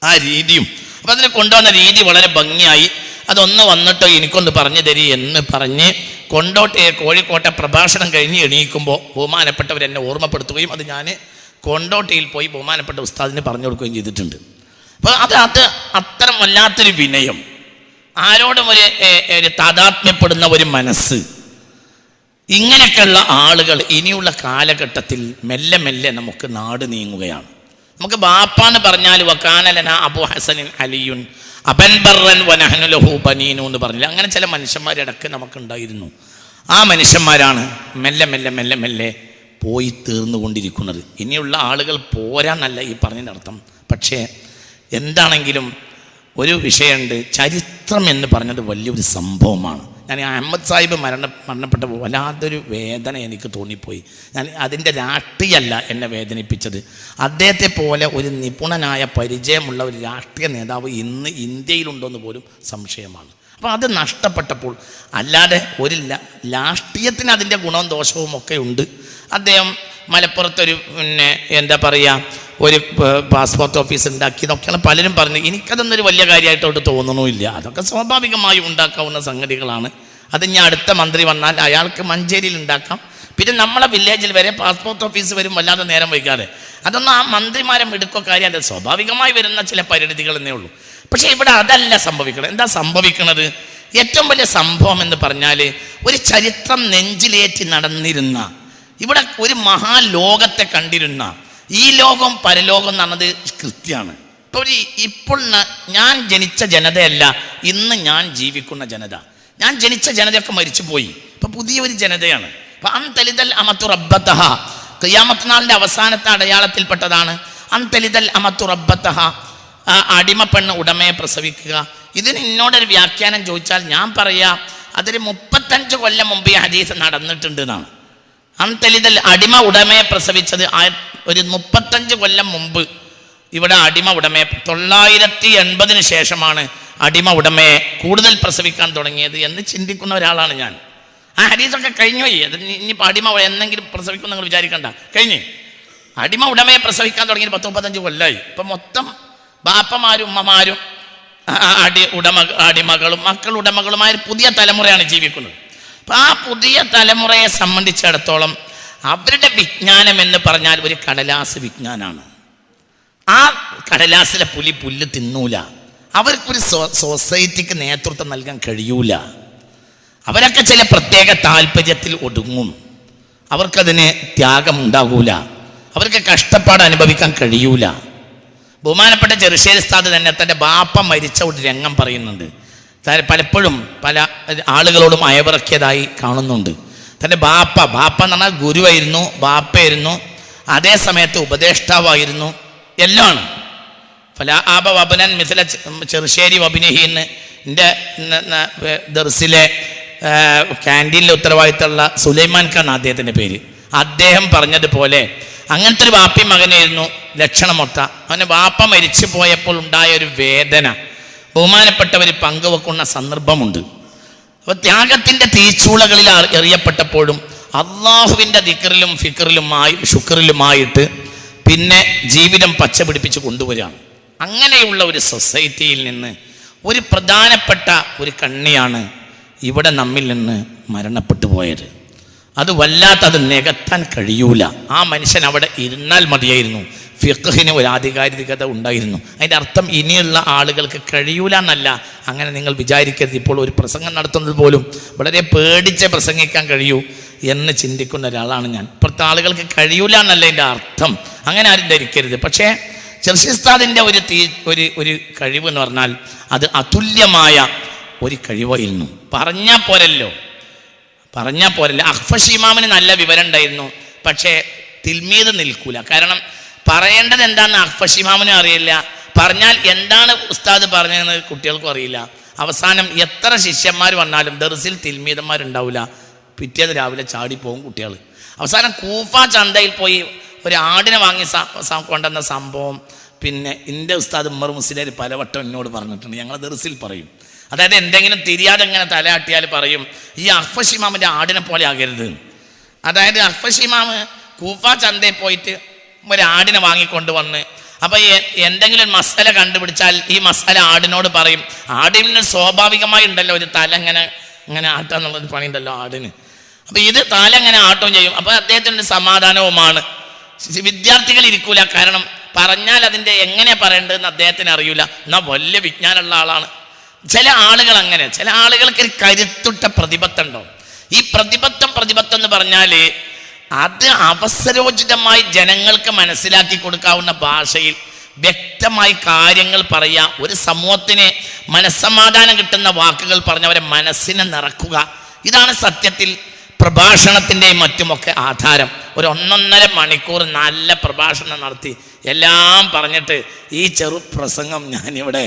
Speaker 2: ആ രീതിയും അപ്പം അതിനെ കൊണ്ടുവന്ന രീതി വളരെ ഭംഗിയായി. അതൊന്ന് വന്നിട്ടോ എനിക്കൊന്ന് പറഞ്ഞു തരി എന്ന് പറഞ്ഞ് കോഴിക്കോട്ടെ പ്രഭാഷണം കഴിഞ്ഞ് എണീക്കുമ്പോൾ ബഹുമാനപ്പെട്ടവരെന്നെ ഓർമ്മപ്പെടുത്തുകയും അത് ഞാൻ കൊണ്ടോട്ടിയിൽ പോയി ബഹുമാനപ്പെട്ട ഉസ്താദിന് പറഞ്ഞു കൊടുക്കുകയും ചെയ്തിട്ടുണ്ട്. അപ്പോൾ അത് അത്തരം വല്ലാത്തൊരു വിനയം, ആരോടും ഒരു താതാത്മ്യപ്പെടുന്ന ഒരു മനസ്സ്, ഇങ്ങനെയൊക്കെയുള്ള ആളുകൾ ഇനിയുള്ള കാലഘട്ടത്തിൽ മെല്ലെ മെല്ലെ നമുക്ക് നാട് നീങ്ങുകയാണ്. നമുക്ക് ബാപ്പാന്ന് പറഞ്ഞാൽ വക്കാനലന അബു ഹസനിൻ അലിയുൻ അബൻ ബർറൻ വനഹ്നു ലഹു ബനീനു എന്ന് പറഞ്ഞില്ല. അങ്ങനെ ചില മനുഷ്യന്മാരിടക്ക് നമുക്കുണ്ടായിരുന്നു. ആ മനുഷ്യന്മാരാണ് മെല്ലെ മെല്ലെ മെല്ലെ മെല്ലെ പോയി തീർന്നുകൊണ്ടിരിക്കുന്നത്. ഇനിയുള്ള ആളുകൾ പോരാന്നല്ല ഈ പറഞ്ഞതിൻ്റെ അർത്ഥം. പക്ഷേ എന്താണെങ്കിലും ഒരു വിഷയമുണ്ട്, ചരിത്രം എന്ന് പറഞ്ഞത് വലിയൊരു സംഭവമാണ്. ഞാൻ അഹമ്മദ് സാഹിബ് മരണപ്പെട്ടപ്പോൾ വല്ലാത്തൊരു വേദന എനിക്ക് തോന്നിപ്പോയി. ഞാൻ അതിൻ്റെ രാഷ്ട്രീയമല്ല എന്നെ വേദനിപ്പിച്ചത്, അദ്ദേഹത്തെ പോലെ ഒരു നിപുണനായ പരിചയമുള്ള ഒരു രാഷ്ട്രീയ നേതാവ് ഇന്ന് ഇന്ത്യയിലുണ്ടോയെന്ന് പോലും സംശയമാണ്. അപ്പോൾ അത് നഷ്ടപ്പെട്ടപ്പോൾ, അല്ലാതെ ഒരു രാഷ്ട്രീയത്തിന് അതിൻ്റെ ഗുണവും ദോഷവും ഒക്കെ ഉണ്ട്. അദ്ദേഹം മലപ്പുറത്തൊരു എന്താ പറയുക ഒരു പാസ്പോർട്ട് ഓഫീസ് ഉണ്ടാക്കി എന്നൊക്കെയാണ് പലരും പറഞ്ഞത്. എനിക്കതൊന്നൊരു വലിയ കാര്യമായിട്ടോട്ട് തോന്നണമില്ല. അതൊക്കെ സ്വാഭാവികമായി ഉണ്ടാക്കാവുന്ന സംഗതികളാണ്. അത് ഞാൻ അടുത്ത മന്ത്രി വന്നാൽ അയാൾക്ക് മഞ്ചേരിയിൽ ഉണ്ടാക്കാം. പിന്നെ നമ്മളെ വില്ലേജിൽ വരെ പാസ്പോർട്ട് ഓഫീസ് വരും, വല്ലാതെ നേരം വൈകാതെ. അതൊന്നും ആ മന്ത്രിമാരെ മിടുക്കോ കാര്യം, അത് സ്വാഭാവികമായി വരുന്ന ചില പരിമിതികൾ എന്നേ ഉള്ളൂ. പക്ഷേ ഇവിടെ അതല്ല സംഭവിക്കുന്നത്. എന്താ സംഭവിക്കുന്നത്? ഏറ്റവും വലിയ സംഭവം എന്ന് പറഞ്ഞാൽ ഒരു ചരിത്രം നെഞ്ചിലേറ്റി നടന്നിരുന്ന, ഇവിടെ ഒരു മഹാലോകത്തെ കണ്ടിരുന്ന, ഈ ലോകം പരലോകം എന്ന് പറഞ്ഞത് കൃത്യമാണ്. ഇപ്പോൾ ഞാൻ ജനിച്ച ജനതയല്ല ഇന്ന് ഞാൻ ജീവിക്കുന്ന ജനത. ഞാൻ ജനിച്ച ജനതയൊക്കെ മരിച്ചുപോയി. ഇപ്പം പുതിയൊരു ജനതയാണ്. അപ്പം അൻതലിദൽ അമത്തു റബ്ബത്തഹ, ഖിയാമത്ത് നാളിൻ്റെ അവസാനത്തെ അടയാളത്തിൽപ്പെട്ടതാണ് അൻതലിദൽ അമത്തു റബ്ബത്തഹ, അടിമ പെണ്ണ് ഉടമയെ പ്രസവിക്കുക. ഇതിന് എന്നോടൊരു വ്യാഖ്യാനം ചോദിച്ചാൽ ഞാൻ പറയാ അതൊരു 35 കൊല്ലം മുമ്പ് ഈ ഹദീസ് നടന്നിട്ടുണ്ട് എന്നാണ്. അൻതലിദൽ അടിമ ഉടമയെ പ്രസവിച്ചത് ഒരു 35 കൊല്ലം മുമ്പ് ഇവിടെ അടിമ ഉടമയെ 980 ശേഷമാണ് അടിമ ഉടമയെ കൂടുതൽ പ്രസവിക്കാൻ തുടങ്ങിയത് എന്ന് ചിന്തിക്കുന്ന ഒരാളാണ് ഞാൻ. ആ ഹദീസൊക്കെ കഴിഞ്ഞു പോയി. അത് ഇനിയിപ്പോൾ അടിമ എന്നെങ്കിലും പ്രസവിക്കും നിങ്ങൾ വിചാരിക്കണ്ട, കഴിഞ്ഞ്. അടിമ ഉടമയെ പ്രസവിക്കാൻ തുടങ്ങിയത് 10-35 കൊല്ലമായി. ഇപ്പം മൊത്തം ബാപ്പമാരും ഉമ്മമാരും അടിമകളും മക്കൾ ഉടമകളുമായ പുതിയ തലമുറയാണ് ജീവിക്കുന്നത്. അപ്പം ആ പുതിയ തലമുറയെ സംബന്ധിച്ചിടത്തോളം അവരുടെ വിജ്ഞാനം എന്ന് പറഞ്ഞാൽ ഒരു കടലാസ് വിജ്ഞാനമാണ്. ആ കടലാസിലെ പുല്ല് തിന്നൂല. അവർക്കൊരു സൊസൈറ്റിക്ക് നേതൃത്വം നൽകാൻ കഴിയൂല. അവരൊക്കെ ചില പ്രത്യേക താല്പര്യത്തിൽ ഒടുങ്ങും. അവർക്കതിന് ത്യാഗമുണ്ടാകൂല. അവർക്ക് കഷ്ടപ്പാട് അനുഭവിക്കാൻ കഴിയൂല. ബഹുമാനപ്പെട്ട ചെറുശ്ശേരി ഉസ്താദ് തന്നെ തൻ്റെ ബാപ്പ മരിച്ച ഒരു രംഗം പറയുന്നുണ്ട്. പലപ്പോഴും പല ആളുകളോടും അയവിറക്കിയതായി കാണുന്നുണ്ട്. തൻ്റെ ബാപ്പ എന്ന് പറഞ്ഞാൽ ഗുരുവായിരുന്നു, ബാപ്പയായിരുന്നു, അതേ സമയത്ത് ഉപദേഷ്ടാവായിരുന്നു, എല്ലാമാണ്. ഫല ആബ വബനൻ മിഥില ചെറുശ്ശേരി വബിനഹിന്ന് എൻ്റെ ദർസിലെ ക്യാൻറ്റീനിലെ ഉത്തരവാദിത്തമുള്ള സുലൈമാൻ ഖാൻ അദ്ദേഹത്തിൻ്റെ പേര്. അദ്ദേഹം പറഞ്ഞതുപോലെ അങ്ങനത്തെ ഒരു ബാപ്പി മകനായിരുന്നു ലക്ഷണമൊത്ത. അവന് ബാപ്പ മരിച്ചു പോയപ്പോൾ ഉണ്ടായ ഒരു വേദന ബഹുമാനപ്പെട്ടവർ പങ്കുവെക്കുന്ന സന്ദർഭമുണ്ട്. അപ്പോൾ ത്യാഗത്തിൻ്റെ തീച്ചൂളകളിൽ എറിയപ്പെട്ടപ്പോഴും അള്ളാഹുവിൻ്റെ ദിക്റിലും ശുക്റിലുമായിട്ട് പിന്നെ ജീവിതം പച്ച പിടിപ്പിച്ച് കൊണ്ടുവരികയാണ്. അങ്ങനെയുള്ള ഒരു സൊസൈറ്റിയിൽ നിന്ന് ഒരു പ്രധാനപ്പെട്ട ഒരു കണ്ണിയാണ് ഇവിടെ നമ്മിൽ നിന്ന് മരണപ്പെട്ടു പോയത്. അത് വല്ലാത്തത് നികത്താൻ കഴിയൂല. ആ മനുഷ്യൻ അവിടെ ഇരുന്നാൽ മതിയായിരുന്നു. ഫിഖ്ഹിന് ഒരു ആധികാരികത ഉണ്ടായിരുന്നു. അതിൻ്റെ അർത്ഥം ഇനിയുള്ള ആളുകൾക്ക് കഴിയൂല എന്നല്ല, അങ്ങനെ നിങ്ങൾ വിചാരിക്കരുത്. ഇപ്പോൾ ഒരു പ്രസംഗം നടത്തുന്നത് പോലും വളരെ പേടിച്ച് പ്രസംഗിക്കാൻ കഴിയൂ എന്ന് ചിന്തിക്കുന്ന ഒരാളാണ് ഞാൻ. ഇപ്പോഴത്തെ ആളുകൾക്ക് കഴിയൂല എന്നല്ല എൻ്റെ അർത്ഥം, അങ്ങനെ ആരും ധരിക്കരുത്. പക്ഷേ ചെർഷി ഉസ്താദിൻ്റെ ഒരു കഴിവ് എന്ന് പറഞ്ഞാൽ അത് അതുല്യമായ ഒരു കഴിവായിരുന്നു. പറഞ്ഞാൽ പോരല്ലോ. അഖ്ഫശ് ഇമാമിന് നല്ല വിവരം ഉണ്ടായിരുന്നു, പക്ഷേ തിൽമീദ് നിൽക്കൂല. കാരണം പറയേണ്ടത് എന്താണെന്ന് അഖ്ഫശ് ഇമാമിനും അറിയില്ല, പറഞ്ഞാൽ എന്താണ് ഉസ്താദ് പറഞ്ഞതെന്ന് കുട്ടികൾക്കും അറിയില്ല. അവസാനം എത്ര ശിഷ്യന്മാർ വന്നാലും ദർസിൽ തിൽമീദന്മാരുണ്ടാവില്ല. പിറ്റേന്ന് രാവിലെ ചാടിപ്പോകും കുട്ടികൾ. അവസാനം കൂഫ ചന്തയിൽ പോയി ഒരു ആടിനെ വാങ്ങി കൊണ്ടുവന്ന സംഭവം പിന്നെ എൻ്റെ ഉസ്താദ് ഉമ്മർ മുസ്ലിയാർ പലവട്ടം എന്നോട് പറഞ്ഞിട്ടുണ്ട്. ഞങ്ങൾ ദർസിൽ പറയും, അതായത് എന്തെങ്കിലും തിരിയാതെ ഇങ്ങനെ തലയാട്ടിയാൽ പറയും, ഈ അഖ്ഫശ് ഇമാമിൻ്റെ ആടിനെ പോലെ ആകരുത്. അതായത് അഖ്ഫശ് ഇമാമ് കൂഫ ചന്തയിൽ പോയിട്ട് ഒരു ആടിനെ വാങ്ങിക്കൊണ്ട് വന്ന്, അപ്പോൾ എന്തെങ്കിലും ഒരു മസാല കണ്ടുപിടിച്ചാൽ ഈ മസാല ആടിനോട് പറയും. ആടിന് സ്വാഭാവികമായി ഉണ്ടല്ലോ ഒരു തല ഇങ്ങനെ ആട്ടാന്നുള്ളൊരു പണി ഉണ്ടല്ലോ ആടിന്. അപ്പോൾ ഇത് തല ഇങ്ങനെ ആട്ടവും ചെയ്യും. അപ്പോൾ അദ്ദേഹത്തിൻ്റെ സമാധാനവുമാണ്. വിദ്യാർത്ഥികൾ ഇരിക്കൂല, കാരണം പറഞ്ഞാൽ അതിൻ്റെ എങ്ങനെ പറയേണ്ടതെന്ന് അദ്ദേഹത്തിന് അറിയില്ല. എന്നാൽ വലിയ വിജ്ഞാനമുള്ള ആളാണ്. ചില ആളുകൾ അങ്ങനെ, ചില ആളുകൾക്ക് ഒരു കരുത്തുറ്റ പ്രതിബദ്ധം ഉണ്ടാവും. ഈ പ്രതിബദ്ധം എന്ന് പറഞ്ഞാൽ അത് അവസരോചിതമായി ജനങ്ങൾക്ക് മനസ്സിലാക്കി കൊടുക്കാവുന്ന ഭാഷയിൽ വ്യക്തമായി കാര്യങ്ങൾ പറയുക, ഒരു സമൂഹത്തിന് മനസ്സമാധാനം കിട്ടുന്ന വാക്കുകൾ പറഞ്ഞവരെ മനസ്സിനെ നിറക്കുക. ഇതാണ് സത്യത്തിൽ പ്രഭാഷണത്തിൻ്റെയും മറ്റുമൊക്കെ ആധാരം. ഒരു 1.5 മണിക്കൂർ നല്ല പ്രഭാഷണം നടത്തി എല്ലാം പറഞ്ഞിട്ട് ഈ ചെറുപ്രസംഗം ഞാനിവിടെ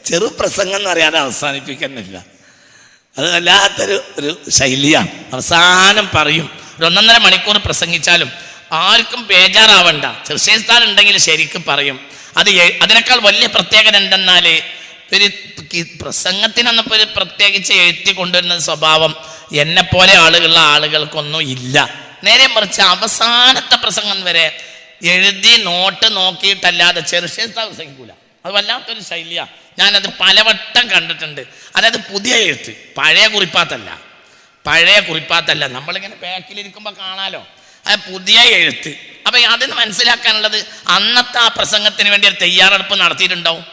Speaker 2: ചെറുപ്രസംഗം എന്ന് അറിയാതെ അവസാനിപ്പിക്കുന്നില്ല. അത് വല്ലാത്തൊരു ശൈലിയാണ്. അവസാനം പറയും. ഒരു 1.5 മണിക്കൂർ പ്രസംഗിച്ചാലും ആർക്കും ബേജാറാവണ്ട. ചെർഷേസ്ഥാൻ ഉണ്ടെങ്കിൽ ശരിക്കും പറയും. അതിനേക്കാൾ വലിയ പ്രത്യേകത എന്തെന്നാൽ ഒരു പ്രസംഗത്തിനൊന്നും ഒരു പ്രത്യേകിച്ച് എഴുത്തി കൊണ്ടുവരുന്ന സ്വഭാവം എന്നെപ്പോലെ ആളുകൾക്കൊന്നും ഇല്ല. നേരെ മറിച്ച് അവസാനത്തെ പ്രസംഗം വരെ എഴുതി നോട്ട് നോക്കിയിട്ടല്ലാതെ ചെറുഷേസ്ഥാൻ പ്രസംഗിക്കൂല. അത് വല്ലാത്തൊരു ശൈലിയാണ്. ഞാനത് പലവട്ടം കണ്ടിട്ടുണ്ട്. അതായത് പുതിയ എഴുത്ത്, പഴയ കുറിപ്പാത്തല്ല. നമ്മളിങ്ങനെ ബാക്കിലിരിക്കുമ്പോൾ കാണാലോ, അത് പുതിയ എഴുത്ത്. അപ്പം അതിന് മനസ്സിലാക്കാനുള്ളത് അന്നത്തെ ആ പ്രസംഗത്തിന് വേണ്ടി ഒരു തയ്യാറെടുപ്പ് നടത്തിയിട്ടുണ്ടാവും.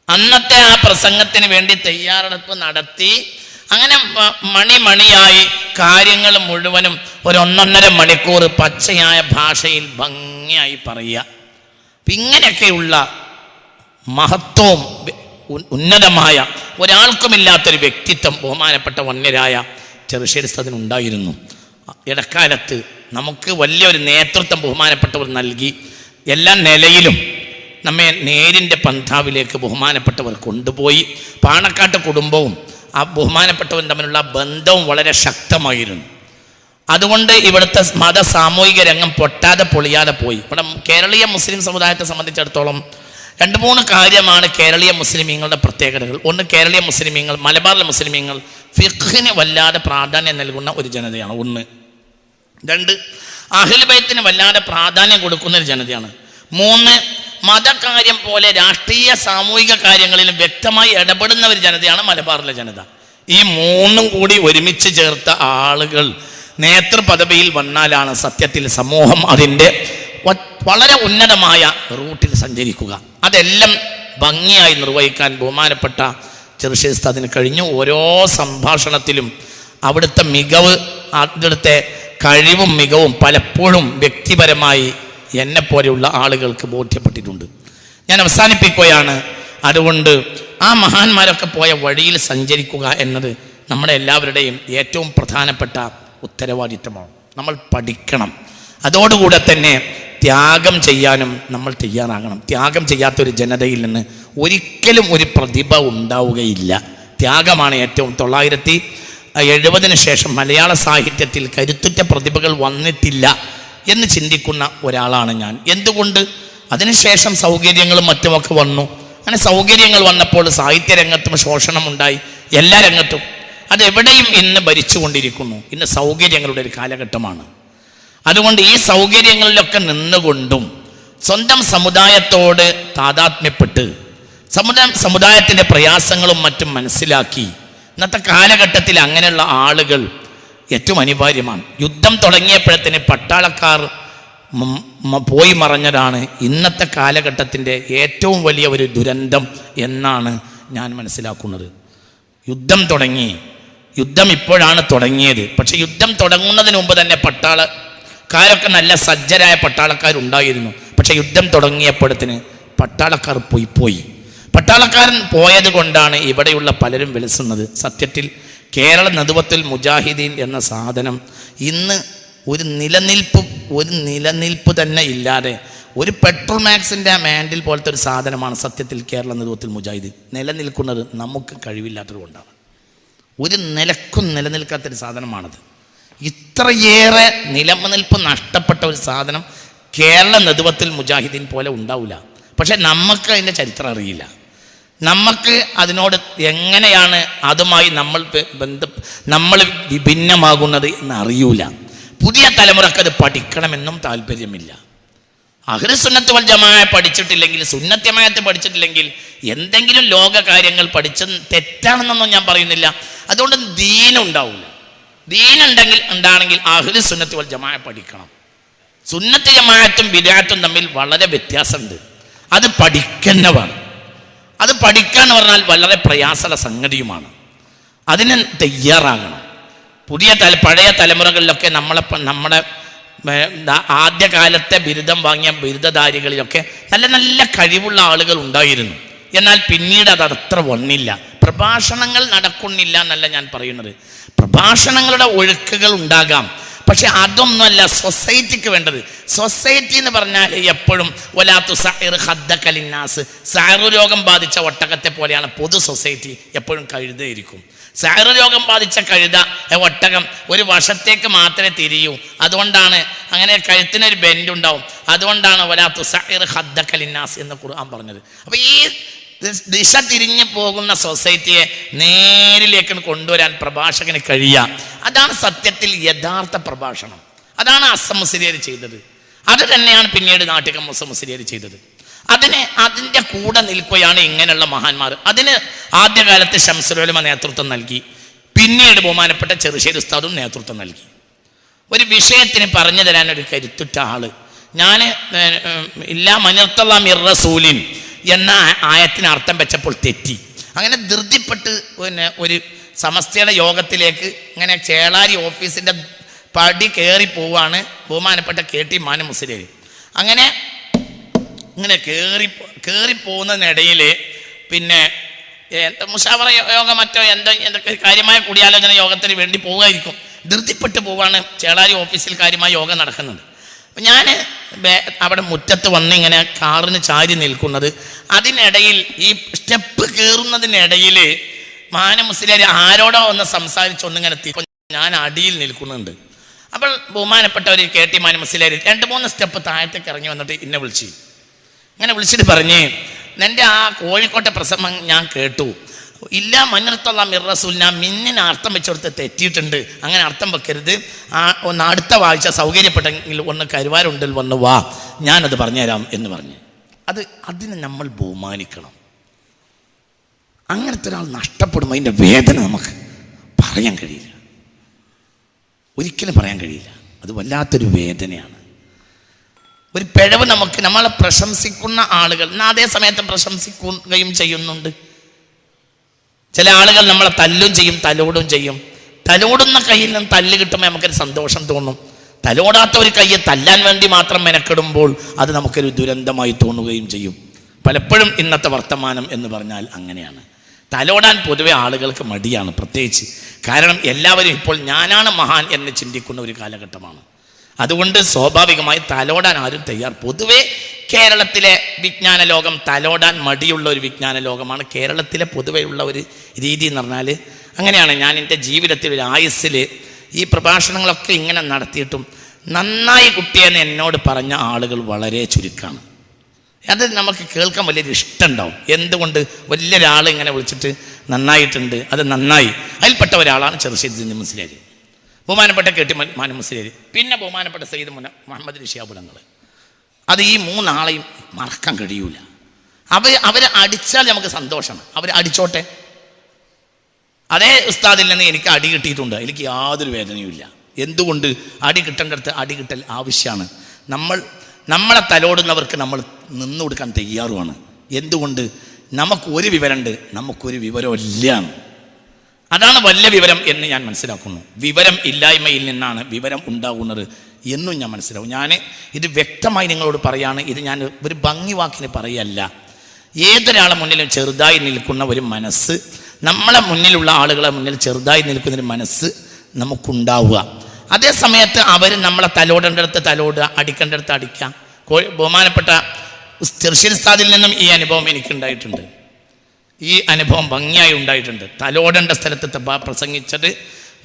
Speaker 2: അന്നത്തെ ആ പ്രസംഗത്തിന് വേണ്ടി തയ്യാറെടുപ്പ് നടത്തി അങ്ങനെ മണിയായി കാര്യങ്ങൾ മുഴുവനും ഒരു 1.5 മണിക്കൂർ പച്ചയായ ഭാഷയിൽ ഭംഗിയായി പറയുക. ഇങ്ങനെയൊക്കെയുള്ള മഹത്വവും ഉന്നതമായ ഒരാൾക്കുമില്ലാത്തൊരു വ്യക്തിത്വം ബഹുമാനപ്പെട്ട വന്യരായ ചെറുശ്ശേരി ഉസ്താദിനുണ്ടായിരുന്നു. ഇടക്കാലത്ത് നമുക്ക് വലിയൊരു നേതൃത്വം ബഹുമാനപ്പെട്ടവർ നൽകി. എല്ലാ നിലയിലും നമ്മെ നേരിൻ്റെ പന്ഥാവിലേക്ക് ബഹുമാനപ്പെട്ടവർ കൊണ്ടുപോയി. പാണക്കാട്ട് കുടുംബവും ആ ബഹുമാനപ്പെട്ടവരും തമ്മിലുള്ള ബന്ധവും വളരെ ശക്തമായിരുന്നു. അതുകൊണ്ട് ഇവിടുത്തെ മത സാമൂഹിക രംഗം പൊളിയാതെ പോയി. ഇവിടെ കേരളീയ മുസ്ലിം സമുദായത്തെ സംബന്ധിച്ചിടത്തോളം 2-3 കാര്യമാണ് കേരളീയ മുസ്ലിമീങ്ങളുടെ പ്രത്യേകതകൾ. ഒന്ന്, കേരളീയ മുസ്ലിമീങ്ങൾ, മലബാറിലെ മുസ്ലിമീങ്ങൾ ഫിഖ്ഹിന് വല്ലാതെ പ്രാധാന്യം നൽകുന്ന ഒരു ജനതയാണ്. 1. 2, അഹ്ലു ബൈത്തിന് വല്ലാതെ പ്രാധാന്യം കൊടുക്കുന്ന ഒരു ജനതയാണ്. 3, മതകാര്യം പോലെ രാഷ്ട്രീയ സാമൂഹിക കാര്യങ്ങളിലും വ്യക്തമായി ഇടപെടുന്ന ഒരു ജനതയാണ് മലബാറിലെ ജനത. ഈ 3ഉം കൂടി ഒരുമിച്ച് ചേർത്ത ആളുകൾ നേതൃപദവിയിൽ വന്നാലാണ് സത്യത്തിൽ സമൂഹം അതിൻ്റെ വളരെ ഉന്നതമായ റൂട്ടിൽ സഞ്ചരിക്കുക. അതെല്ലാം ഭംഗിയായി നിർവഹിക്കാൻ ബഹുമാനപ്പെട്ട ചെറുശ്ശേരി ഉസ്താദിന് കഴിഞ്ഞു. ഓരോ സംഭാഷണത്തിലും അവിടുത്തെ മികവ്, അവിടുത്തെ കഴിവും മികവും പലപ്പോഴും വ്യക്തിപരമായി എന്നെപ്പോലെയുള്ള ആളുകൾക്ക് ബോധ്യപ്പെട്ടിട്ടുണ്ട്. ഞാൻ അവസാനിപ്പിക്കുകയാണ്. അതുകൊണ്ട് ആ മഹാന്മാരൊക്കെ പോയ വഴിയിൽ സഞ്ചരിക്കുക എന്നത് നമ്മുടെ എല്ലാവരുടെയും ഏറ്റവും പ്രധാനപ്പെട്ട ഉത്തരവാദിത്തമാണ്. നമ്മൾ പഠിക്കണം. അതോടുകൂടെ തന്നെ ത്യാഗം ചെയ്യാനും നമ്മൾ തയ്യാറാകണം. ത്യാഗം ചെയ്യാത്തൊരു ജനതയിൽ നിന്ന് ഒരിക്കലും ഒരു പ്രതിഭ ഉണ്ടാവുകയില്ല. ത്യാഗമാണ് ഏറ്റവും. 970 ശേഷം മലയാള സാഹിത്യത്തിൽ കരുത്തുറ്റ പ്രതിഭകൾ വന്നിട്ടില്ല എന്ന് ചിന്തിക്കുന്ന ഒരാളാണ് ഞാൻ. എന്തുകൊണ്ട്? അതിനുശേഷം സൗകര്യങ്ങളും മറ്റുമൊക്കെ വന്നു. അങ്ങനെ സൗകര്യങ്ങൾ വന്നപ്പോൾ സാഹിത്യരംഗത്തും ശോഷണമുണ്ടായി. എല്ലാ രംഗത്തും അതെവിടെയും ഇന്ന് ഭരിച്ചുകൊണ്ടിരിക്കുന്നു. ഇന്ന് സൗകര്യങ്ങളുടെ ഒരു കാലഘട്ടമാണ്. അതുകൊണ്ട് ഈ സൗകര്യങ്ങളിലൊക്കെ നിന്നുകൊണ്ടും സ്വന്തം സമുദായത്തോട് താതാത്മ്യപ്പെട്ട് സമുദായത്തിൻ്റെ പ്രയാസങ്ങളും മറ്റും മനസ്സിലാക്കി ഇന്നത്തെ കാലഘട്ടത്തിൽ അങ്ങനെയുള്ള ആളുകൾ ഏറ്റവും അനിവാര്യമാണ്. യുദ്ധം തുടങ്ങിയപ്പോഴത്തേന് പട്ടാളക്കാർ പോയി മറഞ്ഞതാണ് ഇന്നത്തെ കാലഘട്ടത്തിൻ്റെ ഏറ്റവും വലിയ ഒരു ദുരന്തം എന്നാണ് ഞാൻ മനസ്സിലാക്കുന്നത്. യുദ്ധം തുടങ്ങി, യുദ്ധം ഇപ്പോഴാണ് തുടങ്ങിയത്. പക്ഷെ യുദ്ധം തുടങ്ങുന്നതിന് മുമ്പ് തന്നെ പട്ടാളക്കാരൊക്കെ നല്ല സജ്ജരായ പട്ടാളക്കാരുണ്ടായിരുന്നു. പക്ഷെ യുദ്ധം തുടങ്ങിയപ്പോഴത്തിന് പട്ടാളക്കാർ പോയി. പട്ടാളക്കാരൻ പോയത് കൊണ്ടാണ് ഇവിടെയുള്ള പലരും വിളിക്കുന്നത്. സത്യത്തിൽ കേരള നദുവത്തുൽ മുജാഹിദീൻ എന്ന സാധനം ഇന്ന് ഒരു നിലനിൽപ്പ് തന്നെ ഇല്ലാതെ ഒരു പെട്രോൾ മാക്സിൻ്റെ മാൻഡിൽ പോലത്തെ ഒരു സാധനമാണ് സത്യത്തിൽ കേരള നദുവത്തുൽ മുജാഹിദീൻ നിലനിൽക്കുന്നത്. നമുക്ക് കഴിവില്ലാത്തത് കൊണ്ടാണ്. ഒരു നിലക്കും നിലനിൽക്കാത്തൊരു സാധനമാണത്. ഇത്രയേറെ നിലനിൽപ്പ് നഷ്ടപ്പെട്ട ഒരു സാധനം കേരള നദുവത്തുൽ മുജാഹിദീൻ പോലെ ഉണ്ടാവില്ല. പക്ഷെ നമുക്ക് അതിൻ്റെ ചരിത്രം അറിയില്ല. നമുക്ക് അതിനോട് എങ്ങനെയാണ് അതുമായി നമ്മൾ വിഭിന്നമാകുന്നത് എന്ന് അറിയൂല. പുതിയ തലമുറക്ക് അത് പഠിക്കണമെന്നും താല്പര്യമില്ല. അഹ്ലു സുന്നത്ത് വൽ ജമാഅ പഠിച്ചിട്ടില്ലെങ്കിൽ, സുന്നത്ത് ജമാഅത്ത് പഠിച്ചിട്ടില്ലെങ്കിൽ എന്തെങ്കിലും ലോക കാര്യങ്ങൾ പഠിച്ച് തെറ്റാണെന്നൊന്നും ഞാൻ പറയുന്നില്ല. അതുകൊണ്ട് ദീനുണ്ടാവില്ല. ഉണ്ടാണെങ്കിൽ അഹ്ലു സുന്നത്ത് വൽ ജമാഅ പഠിക്കണം. സുന്നത്ത് ജമാഅത്തും ബിദ്അത്തും തമ്മിൽ വളരെ വ്യത്യാസമുണ്ട്. അത് പഠിക്കുന്ന വേണം. അത് പഠിക്കാൻ പറഞ്ഞാൽ വളരെ പ്രയാസമുള്ള സംഗതിയുമാണ്. അതിന് തയ്യാറാകണം. പഴയ തലമുറകളിലൊക്കെ നമ്മുടെ ആദ്യകാലത്തെ ബിരുദം വാങ്ങിയ ബിരുദധാരികളിലൊക്കെ നല്ല നല്ല കഴിവുള്ള ആളുകൾ ഉണ്ടായിരുന്നു. എന്നാൽ പിന്നീട് അത് അത്ര വന്നില്ല. പ്രഭാഷണങ്ങൾ നടക്കുന്നില്ല എന്നല്ല ഞാൻ പറയുന്നത്. പ്രഭാഷണങ്ങളുടെ ഒഴുക്കുകൾ ഉണ്ടാകാം. പക്ഷെ അതൊന്നുമല്ല സൊസൈറ്റിക്ക് വേണ്ടത്. സൊസൈറ്റി എന്ന് പറഞ്ഞാൽ എപ്പോഴും സാറു രോഗം ബാധിച്ച ഒട്ടകത്തെ പോലെയാണ് പൊതു സൊസൈറ്റി. എപ്പോഴും കഴുതയിരിക്കും. സാറു രോഗം ബാധിച്ച ഒട്ടകം ഒരു വശത്തേക്ക് മാത്രമേ തിരിയൂ. അതുകൊണ്ടാണ് അങ്ങനെ കഴുത്തിനൊരു ബെൻഡ് ഉണ്ടാവും. അതുകൊണ്ടാണ് എന്ന് ഖുർആൻ പറഞ്ഞത്. അപ്പോൾ ഈ ദിശ തിരിഞ്ഞു പോകുന്ന സൊസൈറ്റിയെ നേരിലേക്ക് കൊണ്ടുവരാൻ പ്രഭാഷകന് കഴിയുക. അതാണ് സത്യത്തിൽ യഥാർത്ഥ പ്രഭാഷണം. അതാണ് അസം മുസ്ലിയാർ ചെയ്തത്. അത് തന്നെയാണ് പിന്നീട് നാട്ടിക മുസ്ലിയാർ ചെയ്തത്. അതിൻ്റെ കൂടെ നിൽക്കുകയാണ് ഇങ്ങനെയുള്ള മഹാന്മാർ. അതിന് ആദ്യകാലത്ത് ശംസുൽ ഉലമ നേതൃത്വം നൽകി. പിന്നീട് ബഹുമാനപ്പെട്ട ചെറുശ്ശേരി ഉസ്താദും നേതൃത്വം നൽകി. ഒരു വിഷയത്തിന് പറഞ്ഞു തരാൻ ഒരു കരുത്തുറ്റ ആള്. ഞാൻ ഇല്ലാ മനിർത്തല്ലാ മിർ റസൂലിൻ എന്ന ആയത്തിന് അർത്ഥം വെച്ചപ്പോൾ തെറ്റി. അങ്ങനെ ധൃതിപ്പെട്ട് ഒരു സമസ്തയുടെ യോഗത്തിലേക്ക് ഇങ്ങനെ ചേളാരി ഓഫീസിൻ്റെ പടി കയറി പോവാണ് ബഹുമാനപ്പെട്ട KT മാനു മുസ്ലിയാർ. അങ്ങനെ ഇങ്ങനെ കയറി പോകുന്നതിനിടയിൽ പിന്നെ മുഷാവറ യോഗം മറ്റോ എന്തൊക്കെ കാര്യമായ കൂടിയാലോചന യോഗത്തിന് വേണ്ടി പോവുമായിരിക്കും. ധൃതിപ്പെട്ട് പോവാണ്. ചേളാരി ഓഫീസിൽ കാര്യമായ യോഗം നടക്കുന്നുണ്ട്. അപ്പം ഞാൻ അവിടെ മുറ്റത്ത് വന്നിങ്ങനെ കാറിന് ചാരി നിൽക്കുന്നത്. അതിനിടയിൽ ഈ സ്റ്റെപ്പ് കയറുന്നതിനിടയിൽ മാനു മുസ്ലിയാർ ആരോടോ ഒന്ന് സംസാരിച്ചൊന്നിങ്ങനെ ഞാൻ അടിയിൽ നിൽക്കുന്നുണ്ട്. അപ്പോൾ ബഹുമാനപ്പെട്ട ഒരു KT മാനു മുസ്ലിയാർ 2-3 സ്റ്റെപ്പ് താഴത്തേക്ക് ഇറങ്ങി വന്നിട്ട് എന്നെ വിളിച്ചിട്ട് പറഞ്ഞ്, എൻ്റെ ആ കോഴിക്കോട്ടെ പ്രസംഗം ഞാൻ കേട്ടു. ഇല്ല മനിർത്തല്ലാ മിർ റസൂൽ, ഞാൻ മിന്നിന് അർത്ഥം വെച്ചെടുത്ത് തെറ്റിയിട്ടുണ്ട്. അങ്ങനെ അർത്ഥം വെക്കരുത്. ഒന്ന് അടുത്ത വായിച്ച സൗകര്യപ്പെട്ടെങ്കിൽ ഒന്ന് കരുവാരുണ്ടിൽ വന്ന് വാ, ഞാനത് പറഞ്ഞുതരാം എന്ന് പറഞ്ഞ്. അതിനെ നമ്മൾ ബഹുമാനിക്കണം. അങ്ങനത്തെ ഒരാൾ നഷ്ടപ്പെടുമ്പോൾ അതിൻ്റെ വേദന നമുക്ക് പറയാൻ കഴിയില്ല. ഒരിക്കലും പറയാൻ കഴിയില്ല. അത് വല്ലാത്തൊരു വേദനയാണ്. ഒരു പിഴവ് നമ്മളെ പ്രശംസിക്കുന്ന ആളുകൾ അതേ സമയത്ത് പ്രശംസിക്കുകയും ചെയ്യുന്നുണ്ട്. ചില ആളുകൾ നമ്മളെ തല്ലും ചെയ്യും, തലോടും ചെയ്യും. തലോടുന്ന കയ്യിൽ നിന്ന് തല്ല് കിട്ടുമ്പോൾ നമുക്കൊരു സന്തോഷം തോന്നും. തലോടാത്ത ഒരു കയ്യെ തല്ലാൻ വേണ്ടി മാത്രം മെനക്കെടുമ്പോൾ അത് നമുക്കൊരു ദുരന്തമായി തോന്നുകയും ചെയ്യും. പലപ്പോഴും ഇന്നത്തെ വർത്തമാനം എന്ന് പറഞ്ഞാൽ അങ്ങനെയാണ്. തലോടാൻ പൊതുവെ ആളുകൾക്ക് മടിയാണ്. പ്രത്യേകിച്ച് കാരണം എല്ലാവരും ഇപ്പോൾ ഞാനാണ് മഹാൻ എന്ന് ചിന്തിക്കുന്ന ഒരു കാലഘട്ടമാണ്. അതുകൊണ്ട് സ്വാഭാവികമായി തലോടാൻ ആരും പൊതുവെ കേരളത്തിലെ വിജ്ഞാന ലോകം തലോടാൻ മടിയുള്ള ഒരു വിജ്ഞാന ലോകമാണ്. കേരളത്തിലെ പൊതുവെയുള്ള ഒരു രീതി എന്ന് പറഞ്ഞാൽ അങ്ങനെയാണ്. ഞാൻ എൻ്റെ ജീവിതത്തിൽ ഒരു ആയുസ്സിൽ ഈ പ്രഭാഷണങ്ങളൊക്കെ ഇങ്ങനെ നടത്തിയിട്ടും നന്നായി കുട്ടിയെന്ന് എന്നോട് പറഞ്ഞ ആളുകൾ വളരെ ചുരുക്കമാണ്. അത് നമുക്ക് കേൾക്കാൻ വലിയൊരു ഇഷ്ടമുണ്ടാവും. എന്തുകൊണ്ട് വലിയൊരാൾ ഇങ്ങനെ വിളിച്ചിട്ട് നന്നായിട്ടുണ്ട്, അത് നന്നായി. അതിൽപ്പെട്ട ഒരാളാണ് ചെറുശ്ശേരി മുസ്ലിയാർ, ബഹുമാനപ്പെട്ട KT മാനു മുസ്ലിയാർ, പിന്നെ ബഹുമാനപ്പെട്ട സയ്യിദ് മുഹമ്മദ് റിഷാബുലങ്ങൾ. അത് ഈ 3 ആളെയും മറക്കാൻ കഴിയൂല. അവരെ അടിച്ചാൽ നമുക്ക് സന്തോഷമാണ്. അവർ അടിച്ചോട്ടെ. അതേ ഉസ്താദിൽ നിന്ന് എനിക്ക് അടി കിട്ടിയിട്ടുണ്ട്. എനിക്ക് യാതൊരു വേദനയും ഇല്ല. എന്തുകൊണ്ട്? അടി കിട്ടേണ്ടടുത്ത് അടി കിട്ടൽ ആവശ്യമാണ്. നമ്മളെ തലോടുന്നവർക്ക് നമ്മൾ നിന്നു കൊടുക്കാൻ തയ്യാറുമാണ്. എന്തുകൊണ്ട്? നമുക്കൊരു വിവരമുണ്ട്, നമുക്കൊരു വിവരമില്ല. അതാണ് വലിയ വിവരം എന്ന് ഞാൻ മനസ്സിലാക്കുന്നു. വിവരം ഇല്ലായ്മയിൽ നിന്നാണ് വിവരം ഉണ്ടാകുന്നത് എന്നും ഞാൻ മനസ്സിലാവും. ഞാൻ ഇത് വ്യക്തമായി നിങ്ങളോട് പറയാണ്. ഇത് ഞാൻ ഒരു ഭംഗി വാക്കിന് പറയല്ല. ഏതൊരാളെ മുന്നിലും ചെറുതായി നിൽക്കുന്ന ഒരു മനസ്സ്, നമ്മളെ മുന്നിലുള്ള ആളുകളെ മുന്നിൽ ചെറുതായി നിൽക്കുന്നൊരു മനസ്സ് നമുക്കുണ്ടാവുക. അതേ സമയത്ത് അവർ നമ്മളെ തലോടേണ്ടടുത്ത് തലോടുക, അടിക്കേണ്ടടുത്ത് അടിക്കുക. ബഹുമാനപ്പെട്ട ചെറുശ്ശേരി ഉസ്താദിൽ നിന്നും ഈ അനുഭവം എനിക്കുണ്ടായിട്ടുണ്ട്. ഈ അനുഭവം ഭംഗിയായി ഉണ്ടായിട്ടുണ്ട്. തലോടേണ്ട സ്ഥലത്ത് പ്രസംഗിച്ചത്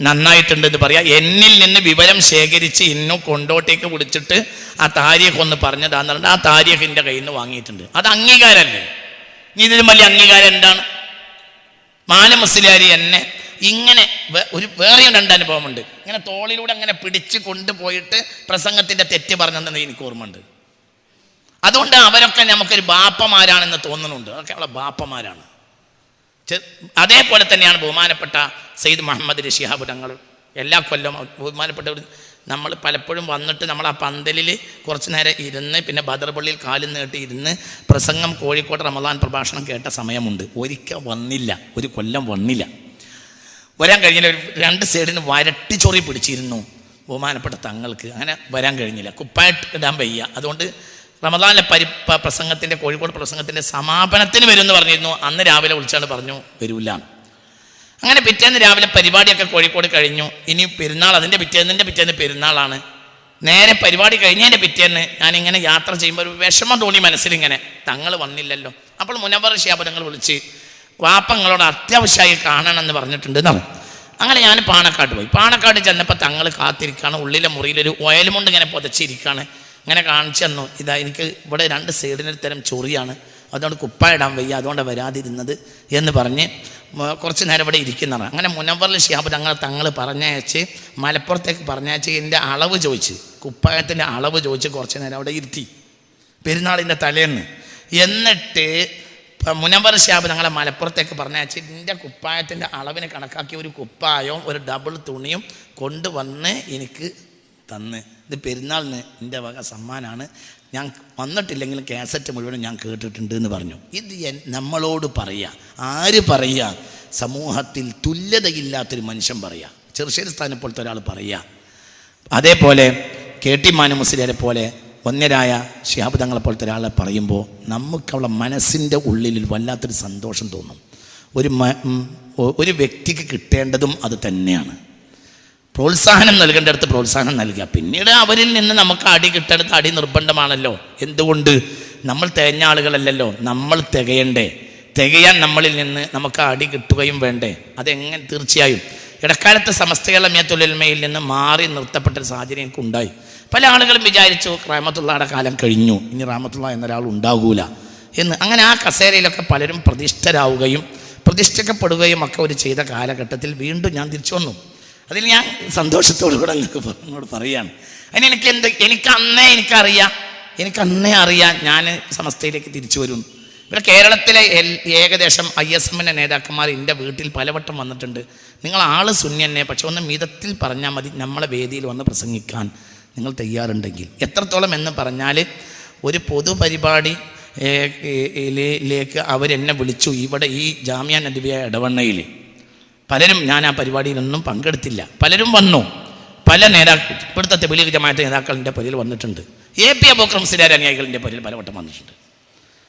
Speaker 2: നന്നായിട്ടുണ്ട് എന്ന് പറയാം. എന്നിൽ നിന്ന് വിവരം ശേഖരിച്ച് ഇന്നും കൊണ്ടോട്ടേക്ക് വിളിച്ചിട്ട് ആ താരീഖ് ഒന്ന് പറഞ്ഞതാന്ന് പറഞ്ഞിട്ട് ആ താരീഖിൻ്റെ കയ്യിൽ നിന്ന് വാങ്ങിയിട്ടുണ്ട്. അത് അംഗീകാരമല്ലേ? ഇതിലും വലിയ അംഗീകാരം എന്താണ്? മാല മുസ്ലിയാരി എന്നെ ഇങ്ങനെ വേറെയും രണ്ട് അനുഭവമുണ്ട്. ഇങ്ങനെ തോളിലൂടെ അങ്ങനെ പിടിച്ച് കൊണ്ടുപോയിട്ട് പ്രസംഗത്തിൻ്റെ തെറ്റ് പറഞ്ഞതെന്ന് എനിക്ക് ഓർമ്മയുണ്ട്. അതുകൊണ്ട് അവരൊക്കെ നമുക്കൊരു ബാപ്പമാരാണെന്ന് തോന്നുന്നുണ്ട്. അതൊക്കെ അവളെ ബാപ്പമാരാണ്. അതേപോലെ തന്നെയാണ് ബഹുമാനപ്പെട്ട സയ്യിദ് മുഹമ്മദ് ശിഹാബ് തങ്ങൾ. എല്ലാ കൊല്ലം ബഹുമാനപ്പെട്ടവർ നമ്മൾ പലപ്പോഴും വന്നിട്ട് നമ്മൾ ആ പന്തലിൽ കുറച്ച് നേരം ഇരുന്ന് പിന്നെ ബദർപള്ളിയിൽ കാലും നീട്ടി ഇരുന്ന് പ്രസംഗം കോഴിക്കോട് റമദാൻ പ്രഭാഷണം കേട്ട സമയമുണ്ട്. ഒരിക്കൽ വന്നില്ല, ഒരു കൊല്ലം വന്നില്ല. വരാൻ കഴിഞ്ഞില്ല. ഒരു രണ്ട് സൈഡിന് വരട്ടി ചൊറി പിടിച്ചിരുന്നു ബഹുമാനപ്പെട്ട തങ്ങൾക്ക്. അങ്ങനെ വരാൻ കഴിഞ്ഞില്ല. കുപ്പായിട്ട് ഇടാൻ വയ്യ. അതുകൊണ്ട് റമദാനിലെ പ്രസംഗത്തിൻ്റെ കോഴിക്കോട് പ്രസംഗത്തിൻ്റെ സമാപനത്തിന് വരുമെന്ന് പറഞ്ഞിരുന്നു. അന്ന് രാവിലെ വിളിച്ചാണ് പറഞ്ഞു വരൂല്ല. അങ്ങനെ പിറ്റേന്ന് രാവിലെ പരിപാടിയൊക്കെ കോഴിക്കോട് കഴിഞ്ഞു. ഇനി പെരുന്നാൾ, അതിൻ്റെ പിറ്റേന്ന് പെരുന്നാളാണ്. നേരെ പരിപാടി കഴിഞ്ഞതിൻ്റെ പിറ്റേന്ന് ഞാനിങ്ങനെ യാത്ര ചെയ്യുമ്പോൾ ഒരു വിഷമം തോന്നി മനസ്സിലിങ്ങനെ. തങ്ങൾ വന്നില്ലല്ലോ. അപ്പോൾ മുനവ്വർ ശിഹാബ് തങ്ങൾ വിളിച്ച് വാപ്പങ്ങളോട് അത്യാവശ്യമായി കാണണമെന്ന് പറഞ്ഞിട്ടുണ്ട് എന്നാണ്. അങ്ങനെ ഞാൻ പാണക്കാട് പോയി. പാണക്കാട് ചെന്നപ്പോൾ തങ്ങൾ കാത്തിരിക്കുകയാണ്. ഉള്ളിലെ മുറിയിലൊരു ഓയലുമുണ്ട് ഇങ്ങനെ പുതച്ചിരിക്കുകയാണ്. ഇങ്ങനെ കാണിച്ചു തന്നു, ഇതാ എനിക്ക് ഇവിടെ രണ്ട് സൈഡിനൊരു തരം ചൊറിയാണ്, അതുകൊണ്ട് കുപ്പായിടാൻ വയ്യ, അതുകൊണ്ട് വരാതിരുന്നത് എന്ന് പറഞ്ഞ് കുറച്ച് നേരം ഇവിടെ ഇരിക്കുന്നതാണ്. അങ്ങനെ മുനവ്വർ ശിഹാബ് തങ്ങൾ പറഞ്ഞയച്ച് മലപ്പുറത്തേക്ക് പറഞ്ഞയച്ച് എൻ്റെ അളവ് ചോദിച്ച്, കുപ്പായത്തിൻ്റെ അളവ് ചോദിച്ച് കുറച്ച് നേരം അവിടെ ഇരുത്തി പെരുന്നാളിൻ്റെ തലേന്ന്. എന്നിട്ട് മുനവ്വർ ശിഹാബ് തങ്ങളെ മലപ്പുറത്തേക്ക് പറഞ്ഞയച്ച് എൻ്റെ കുപ്പായത്തിൻ്റെ അളവിന് കണക്കാക്കി ഒരു കുപ്പായവും ഒരു ഡബിൾ തുണിയും കൊണ്ടുവന്ന് എനിക്ക് തന്ന്, ഇത് പെരുന്നാളിന് എൻ്റെ വക സമ്മാനമാണ്, ഞാൻ വന്നിട്ടില്ലെങ്കിലും കാസറ്റ് മുഴുവനും ഞാൻ കേട്ടിട്ടുണ്ട് എന്ന് പറഞ്ഞു. ഇത് നമ്മളോട് പറയുക. ആര് പറയുക? സമൂഹത്തിൽ തുല്യതയില്ലാത്തൊരു മനുഷ്യൻ പറയുക. ചെറുശ്ശേരി സ്ഥാനം പോലത്തെ ഒരാൾ പറയുക. അതേപോലെ KT മാനു മുസ്ലിയാരെ പോലെ വന്യരായ ശിഹാബ് തങ്ങളെ പോലത്തെ ഒരാളെ പറയുമ്പോൾ നമുക്കവളെ മനസ്സിൻ്റെ ഉള്ളിൽ വല്ലാത്തൊരു സന്തോഷം തോന്നും. ഒരു വ്യക്തിക്ക് കിട്ടേണ്ടതും അത് തന്നെയാണ്. പ്രോത്സാഹനം നൽകേണ്ടടുത്ത് പ്രോത്സാഹനം നൽകുക. പിന്നീട് അവരിൽ നിന്ന് നമുക്ക് അടി കിട്ടേണ്ടത് അടി നിർബന്ധമാണല്ലോ. എന്തുകൊണ്ട്? നമ്മൾ തികഞ്ഞ ആളുകളല്ലല്ലോ, നമ്മൾ തികയാൻ നമ്മളിൽ നിന്ന് നമുക്ക് അടി കിട്ടുകയും വേണ്ടേ? അതെങ്ങനെ? തീർച്ചയായും ഇടക്കാലത്തെ സമസ്ത കേരള ജമിയത്തുൽ ഉലമയിൽ നിന്ന് മാറി നിർത്തപ്പെട്ടൊരു സാഹചര്യം എനിക്കുണ്ടായി. പല ആളുകളും വിചാരിച്ചു റഹ്മത്തുള്ളാഹിയുടെ കാലം കഴിഞ്ഞു, ഇനി റഹ്മത്തുള്ളാഹി എന്നൊരാൾ ഉണ്ടാകൂല എന്ന്. അങ്ങനെ ആ കസേരയിലൊക്കെ പലരും പ്രതിഷ്ഠരാവുകയും പ്രതിഷ്ഠിക്കപ്പെടുകയും ഒക്കെ ഒരു ചെയ്ത കാലഘട്ടത്തിൽ വീണ്ടും ഞാൻ തിരിച്ചു വന്നു. അതിൽ ഞാൻ സന്തോഷത്തോടു കൂടെ നിങ്ങളോട് പറയുകയാണ്. അതിന് എനിക്കന്നേ അറിയാം ഞാൻ സമസ്തയിലേക്ക് തിരിച്ചു വരും. ഇവിടെ കേരളത്തിലെ ഏകദേശം ISMൻ്റെ നേതാക്കന്മാർ എൻ്റെ വീട്ടിൽ പലവട്ടം വന്നിട്ടുണ്ട്. നിങ്ങൾ ആള് സുന്യന്നെ, പക്ഷെ ഒന്ന് മിതത്തിൽ പറഞ്ഞാൽ മതി, നമ്മളെ വേദിയിൽ വന്ന് പ്രസംഗിക്കാൻ നിങ്ങൾ തയ്യാറുണ്ടെങ്കിൽ. എത്രത്തോളം എന്ന് പറഞ്ഞാൽ ഒരു പൊതുപരിപാടിയിലേക്ക് അവരെന്നെ വിളിച്ചു. ഇവിടെ ഈ ജാമിയ നദ്വിയ ഇടവണ്ണയിൽ പലരും, ഞാൻ ആ പരിപാടിയിലൊന്നും പങ്കെടുത്തില്ല, പലരും വന്നു. പല ഇവിടുത്തെ തബ്ലീഗ് ജമാഅത്ത് നേതാക്കളിൻ്റെ പേരിൽ വന്നിട്ടുണ്ട്. AP അബൂബക്കർ മുസ്ലിയാർ അനുയായികളിൻ്റെ പേരിൽ പലവട്ടം വന്നിട്ടുണ്ട്.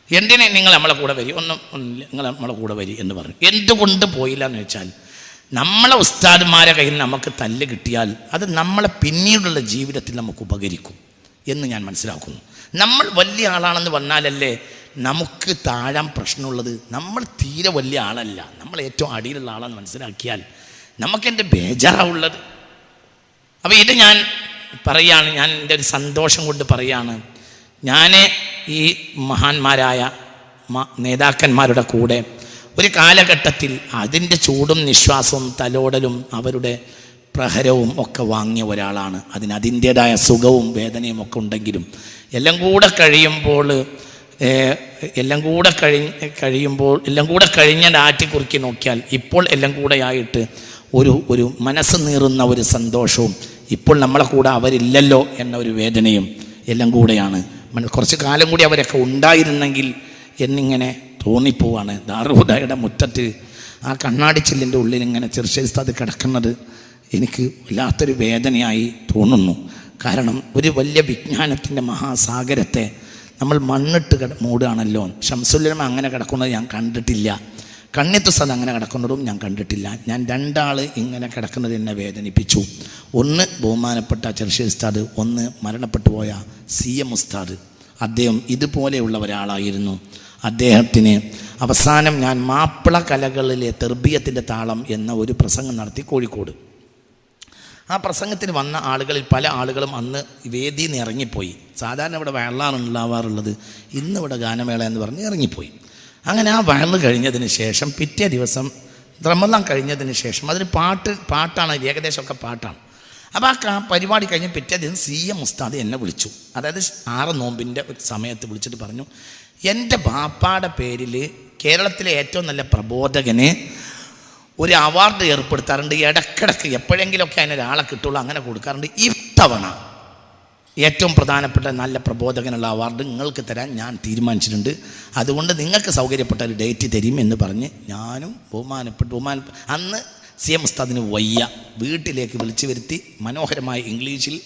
Speaker 2: എന്തിനെ നിങ്ങൾ നമ്മളെ കൂടെ വരി, നിങ്ങൾ നമ്മളെ കൂടെ വരി എന്ന് പറഞ്ഞു. എന്തുകൊണ്ട് പോയില്ല എന്ന് വെച്ചാൽ, നമ്മളെ ഉസ്താദ്മാരെ കയ്യിൽ നമുക്ക് തല്ല് കിട്ടിയാൽ അത് നമ്മളെ പിന്നീടുള്ള ജീവിതത്തിൽ നമുക്ക് ഉപകരിക്കും എന്ന് ഞാൻ മനസ്സിലാക്കുന്നു. നമ്മൾ വലിയ ആളാണെന്ന് വന്നാലല്ലേ നമുക്ക് താഴാൻ പ്രശ്നമുള്ളത്. നമ്മൾ തീരെ വലിയ ആളല്ല, നമ്മൾ ഏറ്റവും അടിയിലുള്ള ആളാണെന്ന് മനസ്സിലാക്കിയാൽ നമുക്കെൻ്റെ ബേജാറാവുള്ളത്. അപ്പോൾ ഇത് ഞാൻ പറയുകയാണ്, ഞാൻ എൻ്റെ ഒരു സന്തോഷം കൊണ്ട് പറയുകയാണ്. ഞാൻ ഈ മഹാന്മാരായ നേതാക്കന്മാരുടെ കൂടെ ഒരു കാലഘട്ടത്തിൽ അതിൻ്റെ ചൂടും നിശ്വാസവും തലോടലും അവരുടെ പ്രഹരവും ഒക്കെ വാങ്ങിയ ഒരാളാണ്. അതിൻ്റേതായ സുഖവും വേദനയും ഒക്കെ ഉണ്ടെങ്കിലും എല്ലാം കൂടെ കഴിഞ്ഞ ആറ്റിക്കുറുക്കി നോക്കിയാൽ ഇപ്പോൾ എല്ലാം കൂടെ ആയിട്ട് ഒരു മനസ്സ് നീറുന്ന ഒരു സന്തോഷവും, ഇപ്പോൾ നമ്മളെ കൂടെ അവരില്ലല്ലോ എന്ന ഒരു വേദനയും എല്ലാം കൂടെയാണ്. കുറച്ച് കാലം കൂടി അവരൊക്കെ ഉണ്ടായിരുന്നെങ്കിൽ എന്നിങ്ങനെ തോന്നിപ്പോവാണ്. ദാറുഹുദയുടെ മുറ്റത്ത് ആ കണ്ണാടിച്ചില്ലിൻ്റെ ഉള്ളിൽ ഇങ്ങനെ ചെറുശ്ശേരി ഉസ്താദ് കിടക്കുന്നത് എനിക്ക് വല്ലാത്തൊരു വേദനയായി തോന്നുന്നു. കാരണം ഒരു വലിയ വിജ്ഞാനത്തിൻ്റെ മഹാസാഗരത്തെ നമ്മൾ മണ്ണിട്ട് മൂടുകയാണല്ലോ. ശംസുലുലമ അങ്ങനെ കിടക്കുന്നത് ഞാൻ കണ്ടിട്ടില്ല, കണ്ണിയത്ത് ഉസ്താദ് അങ്ങനെ കിടക്കുന്നതും ഞാൻ കണ്ടിട്ടില്ല. ഞാൻ രണ്ടാൾ ഇങ്ങനെ കിടക്കുന്നത് എന്നെ വേദനിപ്പിച്ചു. ഒന്ന് ബഹുമാനപ്പെട്ട ചെറുശ്ശേരി ഉസ്താദ്, ഒന്ന് മരണപ്പെട്ടു പോയ CM ഉസ്താദ്. അദ്ദേഹം ഇതുപോലെയുള്ള ഒരാളായിരുന്നു. അദ്ദേഹത്തിന് അവസാനം ഞാൻ മാപ്പിള കലകളിലെ തെർബിയത്തിൻ്റെ താളം എന്ന ഒരു പ്രസംഗം നടത്തി കോഴിക്കോട്. ആ പ്രസംഗത്തിന് വന്ന ആളുകളിൽ പല ആളുകളും അന്ന് വേദിയിൽ നിന്ന് ഇറങ്ങിപ്പോയി. സാധാരണ ഇവിടെ വയലാണ് ഉണ്ടാവാറുള്ളത്, ഇന്നിവിടെ ഗാനമേള എന്ന് പറഞ്ഞ് ഇറങ്ങിപ്പോയി. അങ്ങനെ ആ വയല് കഴിഞ്ഞതിന് ശേഷം പിറ്റേ ദിവസം റമദാൻ കഴിഞ്ഞതിന് ശേഷം അതിന് പാട്ടാണ്, ഏകദേശമൊക്കെ പാട്ടാണ്. അപ്പോൾ ആ പരിപാടി കഴിഞ്ഞ് പിറ്റേ ദിവസം CM ഉസ്താദ് എന്നെ വിളിച്ചു. അതായത് 6 നോമ്പിൻ്റെ ഒരു സമയത്ത് വിളിച്ചിട്ട് പറഞ്ഞു, എൻ്റെ ബാപ്പാടെ പേരിൽ കേരളത്തിലെ ഏറ്റവും നല്ല പ്രബോധകന് ഒരു അവാർഡ് ഏർപ്പെടുത്താറുണ്ട്. ഇടക്കിടക്ക് എപ്പോഴെങ്കിലുമൊക്കെ അതിനൊരാളെ കിട്ടുള്ളൂ, അങ്ങനെ കൊടുക്കാറുണ്ട്. ഇത്തവണ ഏറ്റവും പ്രധാനപ്പെട്ട നല്ല പ്രബോധകനുള്ള അവാർഡ് നിങ്ങൾക്ക് തരാൻ ഞാൻ തീരുമാനിച്ചിട്ടുണ്ട്. അതുകൊണ്ട് നിങ്ങൾക്ക് സൗകര്യപ്പെട്ട ഒരു ഡേറ്റ് തരും എന്ന് പറഞ്ഞ് ഞാനും അന്ന് CM ഉസ്താദിന് വയ്യ, വീട്ടിലേക്ക് വിളിച്ചു വരുത്തി മനോഹരമായ ഇംഗ്ലീഷിൽ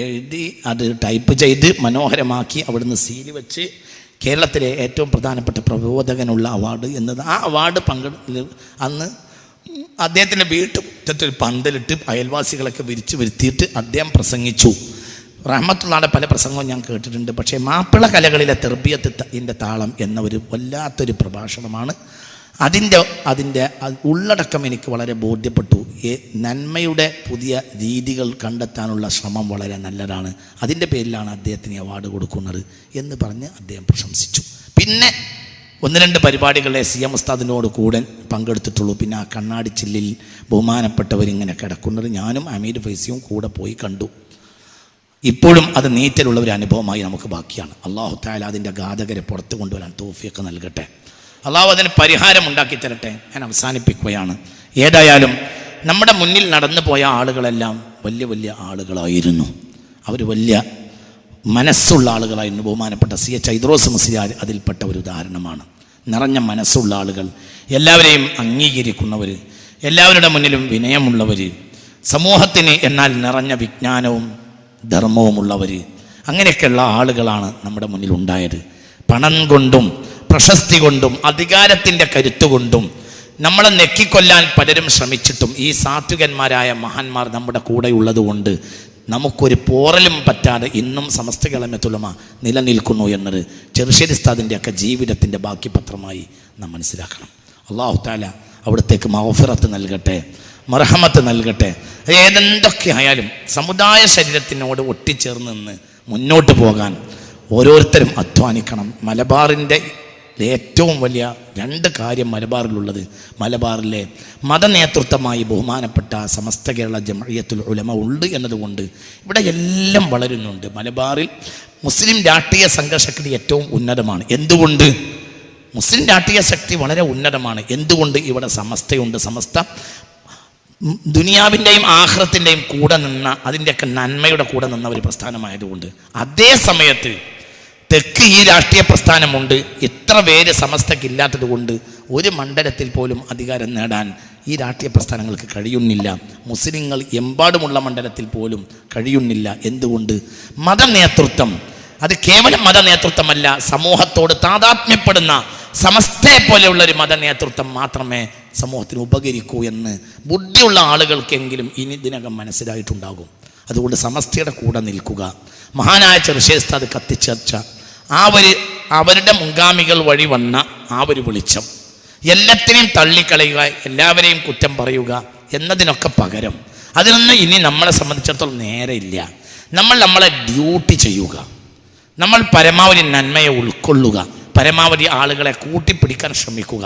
Speaker 2: എഴുതി അത് ടൈപ്പ് ചെയ്ത് മനോഹരമാക്കി അവിടുന്ന് സീൽ വെച്ച് കേരളത്തിലെ ഏറ്റവും പ്രധാനപ്പെട്ട പ്രബോധകനുള്ള അവാർഡ് എന്നത് ആ അവാർഡ് അന്ന് അദ്ദേഹത്തിൻ്റെ വീട്ടുമുറ്റത്തൊരു പന്തലിട്ട് അയൽവാസികളൊക്കെ വിരിച്ചു വരുത്തിയിട്ട് അദ്ദേഹം പ്രസംഗിച്ചു. റഹ്മത്തുള്ളാഹിയുടെ പല പ്രസംഗവും ഞാൻ കേട്ടിട്ടുണ്ട്. പക്ഷേ മാപ്പിള കലകളിലെ തെർബിയത്തിൻ്റെ താളം എന്ന ഒരു വല്ലാത്തൊരു പ്രഭാഷണമാണ്. അതിൻ്റെ ഉള്ളടക്കം എനിക്ക് വളരെ ബോധ്യപ്പെട്ടു. നന്മയുടെ പുതിയ രീതികൾ കണ്ടെത്താനുള്ള ശ്രമം വളരെ നല്ലതാണ്. അതിൻ്റെ പേരിലാണ് അദ്ദേഹത്തിന് അവാർഡ് കൊടുക്കുന്നത് എന്ന് പറഞ്ഞ് അദ്ദേഹം പ്രശംസിച്ചു. പിന്നെ 1-2 പരിപാടികളെ CM ഉസ്താദിനോട് കൂടെ പങ്കെടുത്തിട്ടുള്ളൂ. പിന്നെ ആ കണ്ണാടിച്ചില്ലിൽ ബഹുമാനപ്പെട്ടവരിങ്ങനെ കിടക്കുന്നത് ഞാനും അമീർ ഫൈസിയും കൂടെ പോയി കണ്ടു. ഇപ്പോഴും അത് നീറ്റലുള്ള ഒരു അനുഭവമായി നമുക്ക് ബാക്കിയാണ്. അല്ലാഹു തആല അതിൻ്റെ ഘാതകരെ പുറത്തു കൊണ്ടുവരാൻ തൗഫീഖ് നൽകട്ടെ. അള്ളാഹു അതിന് പരിഹാരം ഉണ്ടാക്കി തരട്ടെ. ഞാൻ അവസാനിപ്പിക്കുകയാണ്. ഏതായാലും നമ്മുടെ മുന്നിൽ നടന്നു പോയ ആളുകളെല്ലാം വലിയ വലിയ ആളുകളായിരുന്നു. അവർ വലിയ മനസ്സുള്ള ആളുകളായിരുന്നു. ബഹുമാനപ്പെട്ട CH ഐദ്രോസ് മുസ്ലിയാർ അതിൽപ്പെട്ട ഒരു ഉദാഹരണമാണ്. നിറഞ്ഞ മനസ്സുള്ള ആളുകൾ, എല്ലാവരെയും അംഗീകരിക്കുന്നവർ, എല്ലാവരുടെ മുന്നിലും വിനയമുള്ളവർ, സമൂഹത്തിന് എന്നാൽ നിറഞ്ഞ വിജ്ഞാനവും ധർമ്മവുമുള്ളവർ, അങ്ങനെയൊക്കെയുള്ള ആളുകളാണ് നമ്മുടെ മുന്നിൽ ഉണ്ടായത്. പണം കൊണ്ടും പ്രശസ്തി കൊണ്ടും അധികാരത്തിൻ്റെ കരുത്തുകൊണ്ടും നമ്മളെ നെക്കിക്കൊല്ലാൻ പലരും ശ്രമിച്ചിട്ടും ഈ സാത്വികന്മാരായ മഹാന്മാർ നമ്മുടെ കൂടെ ഉള്ളതുകൊണ്ട് നമുക്കൊരു പോറലും പറ്റാതെ ഇന്നും സമസ്ത ജമാഅത്തുൽ ഉലമ നിലനിൽക്കുന്നു എന്നത് ചെറുശ്ശേരി ഉസ്താദിൻ്റെയൊക്കെ ജീവിതത്തിൻ്റെ ബാക്കി പത്രമായി നാം മനസ്സിലാക്കണം. അല്ലാഹു തആല അവിടത്തേക്ക് മഗ്ഫിറത്ത് നൽകട്ടെ, മർഹമത്ത് നൽകട്ടെ. ഏതെന്തൊക്കെ ആയാലും സമുദായ ശരീരത്തിനോട് ഒട്ടിച്ചേർന്ന് നിന്ന് മുന്നോട്ട് പോകാൻ ഓരോരുത്തരും അധ്വാനിക്കണം. മലബാറിൻ്റെ ഏറ്റവും വലിയ 2 കാര്യം മലബാറിലുള്ളത്, മലബാറിലെ മതനേതൃത്വമായി ബഹുമാനപ്പെട്ട സമസ്ത കേരള ജംഇയ്യത്തുൽ ഉലമ ഉണ്ട് എന്നതുകൊണ്ട് ഇവിടെ എല്ലാം വളരുന്നുണ്ട്. മലബാറിൽ മുസ്ലിം രാഷ്ട്രീയ സംഘശക്തി ഏറ്റവും ഉന്നതമാണ്. എന്തുകൊണ്ട്? മുസ്ലിം രാഷ്ട്രീയ ശക്തി വളരെ ഉന്നതമാണ്. എന്തുകൊണ്ട്? ഇവിടെ സമസ്തയുണ്ട്. സമസ്ത ദുനിയാവിൻ്റെയും ആഖിറത്തിൻ്റെയും കൂടെ നിന്ന, അതിൻ്റെയൊക്കെ നന്മയുടെ കൂടെ നിന്ന ഒരു പ്രസ്ഥാനമായതുകൊണ്ട്. അതേ സമയത്ത് തെക്ക് ഈ രാഷ്ട്രീയ പ്രസ്ഥാനമുണ്ട്. ഇത്ര പേര് സമസ്തക്കില്ലാത്തത് കൊണ്ട് ഒരു മണ്ഡലത്തിൽ പോലും അധികാരം നേടാൻ ഈ രാഷ്ട്രീയ പ്രസ്ഥാനങ്ങൾക്ക് കഴിയുന്നില്ല. മുസ്ലിങ്ങൾ എമ്പാടുമുള്ള മണ്ഡലത്തിൽ പോലും കഴിയുന്നില്ല. എന്തുകൊണ്ട്? മതനേതൃത്വം അത് കേവലം മതനേതൃത്വമല്ല, സമൂഹത്തോട് താദാത്മ്യപ്പെടുന്ന സമസ്തയെ പോലെയുള്ളൊരു മതനേതൃത്വം മാത്രമേ സമൂഹത്തിന് ഉപകരിക്കൂ എന്ന് ബുദ്ധിയുള്ള ആളുകൾക്കെങ്കിലും ഇനി ഇതിനകം മനസ്സിലായിട്ടുണ്ടാകും. അതുകൊണ്ട് സമസ്തയുടെ കൂടെ നിൽക്കുക. മഹാനായ ചെറുശ്ശേരി ഉസ്താദ് കത്തിച്ചേർച്ച അവരുടെ മുൻഗാമികൾ വഴി വന്ന ആ ഒരു വെളിച്ചം, എല്ലാത്തിനെയും തള്ളിക്കളയുക, എല്ലാവരെയും കുറ്റം പറയുക എന്നതിനൊക്കെ പകരം അതിനൊന്നും ഇനി നമ്മളെ സംബന്ധിച്ചിടത്തോളം നേരെയില്ല. നമ്മളെ ഡ്യൂട്ടി ചെയ്യുക. നമ്മൾ പരമാവധി നന്മയെ ഉൾക്കൊള്ളുക, പരമാവധി ആളുകളെ കൂട്ടിപ്പിടിക്കാൻ ശ്രമിക്കുക.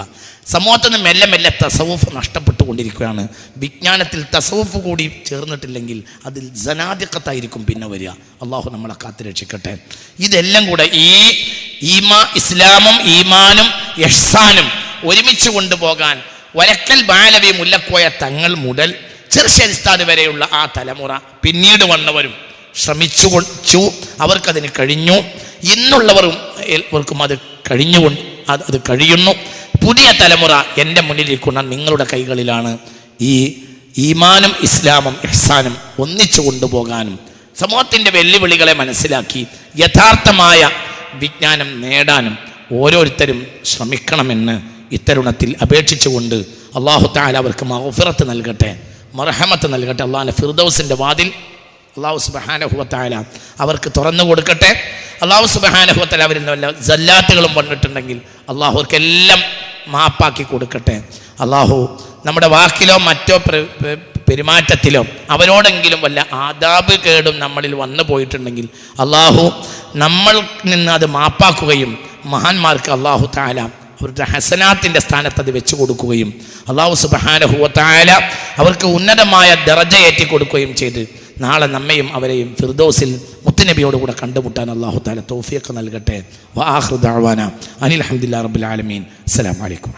Speaker 2: സമൂഹത്തിൽ നിന്ന് മെല്ലെ മെല്ലെ തസവുഫ് നഷ്ടപ്പെട്ടുകൊണ്ടിരിക്കുകയാണ്. വിജ്ഞാനത്തിൽ തസവുഫ് കൂടി ചേർന്നിട്ടില്ലെങ്കിൽ അതിൽ ജനാദിഖത്തായിരിക്കും പിന്നെ വരിക. അള്ളാഹു നമ്മളെ കാത്തുരക്ഷിക്കട്ടെ. ഇതെല്ലാം കൂടെ ഈ ഇസ്ലാമും ഈമാനും ഇഹ്സാനും ഒരുമിച്ച് കൊണ്ടുപോകാൻ വരക്കൽ ബാലവി മുല്ലക്കോയ തങ്ങൾ മുതൽ ചെറുശ്ശേരി ഉസ്താദ് വരെയുള്ള ആ തലമുറ, പിന്നീട് വന്നവരും ശ്രമിച്ചു, അവർക്കതിന് കഴിഞ്ഞു. ഇന്നുള്ളവർക്കും അത് അത് കഴിയുന്നു. പുതിയ തലമുറ എൻ്റെ മുന്നിലിരിക്കുന്ന നിങ്ങളുടെ കൈകളിലാണ്. ഈ ഈമാനും ഇസ്ലാമും ഇഹ്സാനും ഒന്നിച്ചു കൊണ്ടുപോകാനും സമൂഹത്തിൻ്റെ വെല്ലുവിളികളെ മനസ്സിലാക്കി യഥാർത്ഥമായ വിജ്ഞാനം നേടാനും ഓരോരുത്തരും ശ്രമിക്കണമെന്ന് ഇത്തരുണത്തിൽ അപേക്ഷിച്ചുകൊണ്ട് അല്ലാഹു തആല അവർക്ക് മഗ്ഫിറത്ത് നൽകട്ടെ, മർഹമത്ത് നൽകട്ടെ. അല്ലാഹുവിൻ്റെ ഫിർദൗസിൻ്റെ വാതിൽ അല്ലാഹു സുബ്ഹാനഹു വ തആല അവർക്ക് തുറന്നു കൊടുക്കട്ടെ. അല്ലാഹു സുബ്ഹാനഹു വ തആല അവരിൽ വല്ല സല്ലാത്തുകളും വന്നിട്ടുണ്ടെങ്കിൽ അല്ലാഹു അവർക്കെല്ലാം മാപ്പാക്കി കൊടുക്കട്ടെ. അല്ലാഹു നമ്മുടെ വാക്കിലോ മറ്റോ പെരുമാറ്റത്തിലോ അവരോടെങ്കിലും വല്ല ആദാബ് കേടും നമ്മളിൽ വന്നു പോയിട്ടുണ്ടെങ്കിൽ അല്ലാഹു നമ്മൾ നിന്ന് അത് മാപ്പാക്കുകയും മഹാന്മാർക്ക് അല്ലാഹു തആല അവരുടെ ഹസനാത്തിൻ്റെ സ്ഥാനത്ത് അത് വെച്ചു കൊടുക്കുകയും അല്ലാഹു സുബ്ഹാനഹു വ തആല അവർക്ക് ഉന്നതമായ ദറജ ഏറ്റി കൊടുക്കുകയും ചെയ്ത് നാളെ നമ്മയും അവരെയും ഫിർദൗസിൽ മുത്തുനബിയോടുകൂടെ കണ്ടുമുട്ടാൻ അല്ലാഹു തആല തൗഫീഖ് നൽകട്ടെ. വ ആഖിറു ദഅവാന അനിൽ ഹംദുലില്ലാഹി റബ്ബിൽ ആലമീൻ. അസ്സലാമു അലൈക്കും.